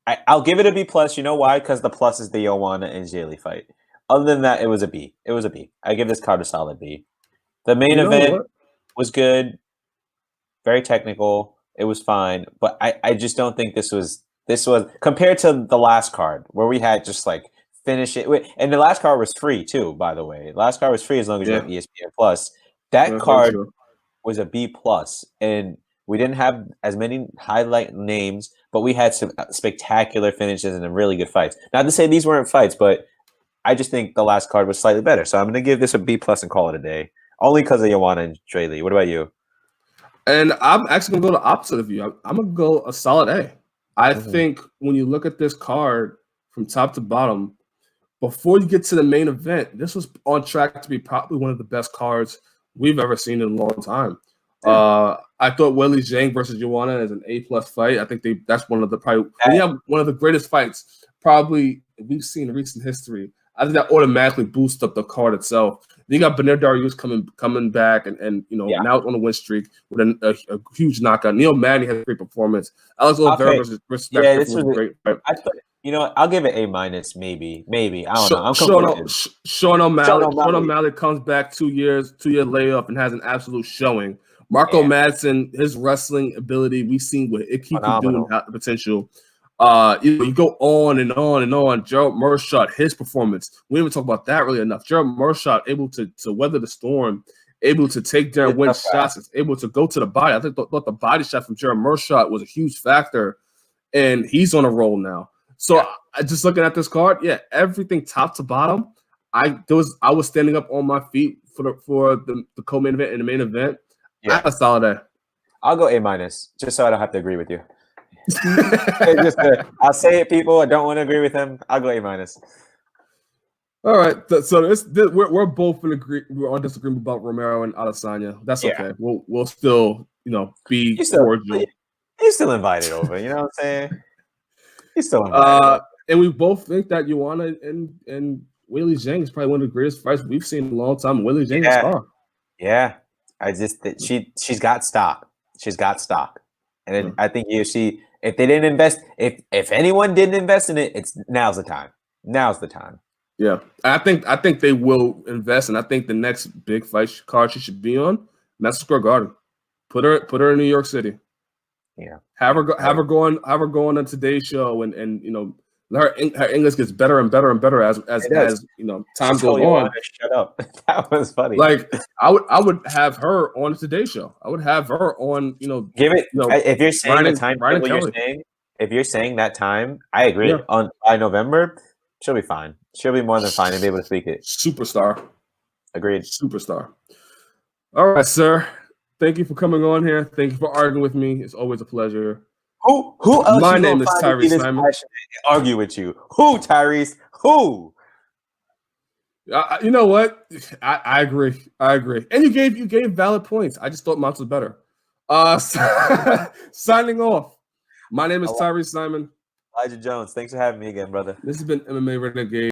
I'll give it a B plus. You know why? Because the plus is the Joanna and Jaylee fight. Other than that, it was a B. I give this card a solid B. The main event, was good, very technical. It was fine, but I just don't think this was compared to the last card where we had just like finish it. And the last card was free too, by the way. The last card was free as long as you have ESPN Plus. That card was a B plus, and we didn't have as many highlight names, but we had some spectacular finishes and really good fights. Not to say these weren't fights, but I just think the last card was slightly better. So I'm going to give this a B plus and call it a day, only because of Joanna and Trey Lee. What about you? And I'm actually going to go the opposite of you. I'm going to go a solid A. I think when you look at this card from top to bottom, before you get to the main event, this was on track to be probably one of the best cards we've ever seen in a long time. I thought Weili Zhang versus Joanna is an A+ fight. I think that's one of the one of the greatest fights probably we've seen in recent history. I think that automatically boosts up the card itself. Then you got Beneil Dariush coming back and now on a win streak with a huge knockout. Neil Magny had a great performance. Alex Oliveira versus this was a great fight. I'll give it A-, maybe. I don't know. I'm conflicted. Sean O'Malley comes back 2 years, 2-year layoff, and has an absolute showing. Marco Madsen, his wrestling ability, we've seen what he can do and have the potential. You go on and on and on. Gerald Mearshart, his performance. We didn't even talk about that really enough. Gerald Mearshart able to weather the storm, able to take down win shots, able to go to the body. I thought the body shot from Gerald Mearshart was a huge factor, and he's on a roll now. So I just looking at this card, everything top to bottom. I was standing up on my feet for the co-main event and the main event. I have a solid A. I'll go A-, just so I don't have to agree with you. I'll say it, people. I don't want to agree with him. I'll go A-. All right, so we're both we're on disagreement about Romero and Adesanya. That's okay. We'll still be cordial. You're still invited over. You know what I'm saying? He's still invited. And we both think that Joanna and Weili Zhang is probably one of the greatest fights we've seen in a long time. Weili Zhang is star. Yeah, I just she's got stock. She's got stock, and I think UFC. If they didn't invest, if anyone didn't invest in it, now's the time. Now's the time. Yeah, I think they will invest, and I think the next big fight card she should be on, Madison Square Garden. Put her in New York City. Yeah, have her go on Today's Show, and her English gets better and better and better as time goes on. Shut up! That was funny. Like I would have her on Today's Show. I would have her on. Give it. If you're saying the time if you're saying that time, I agree. Yeah. By November, she'll be fine. She'll be more than fine and be able to speak it. Superstar. Agreed. Superstar. All right, sir. Thank you for coming on here. Thank you for arguing with me. It's always a pleasure. Who else? My name is Tyrese Simon. Argue with you. Who, Tyrese? Who? You know what? I agree. And you gave valid points. I just thought Mounts was better. Signing off. My name is Tyrese Simon. Elijah Jones. Thanks for having me again, brother. This has been MMA Renegade.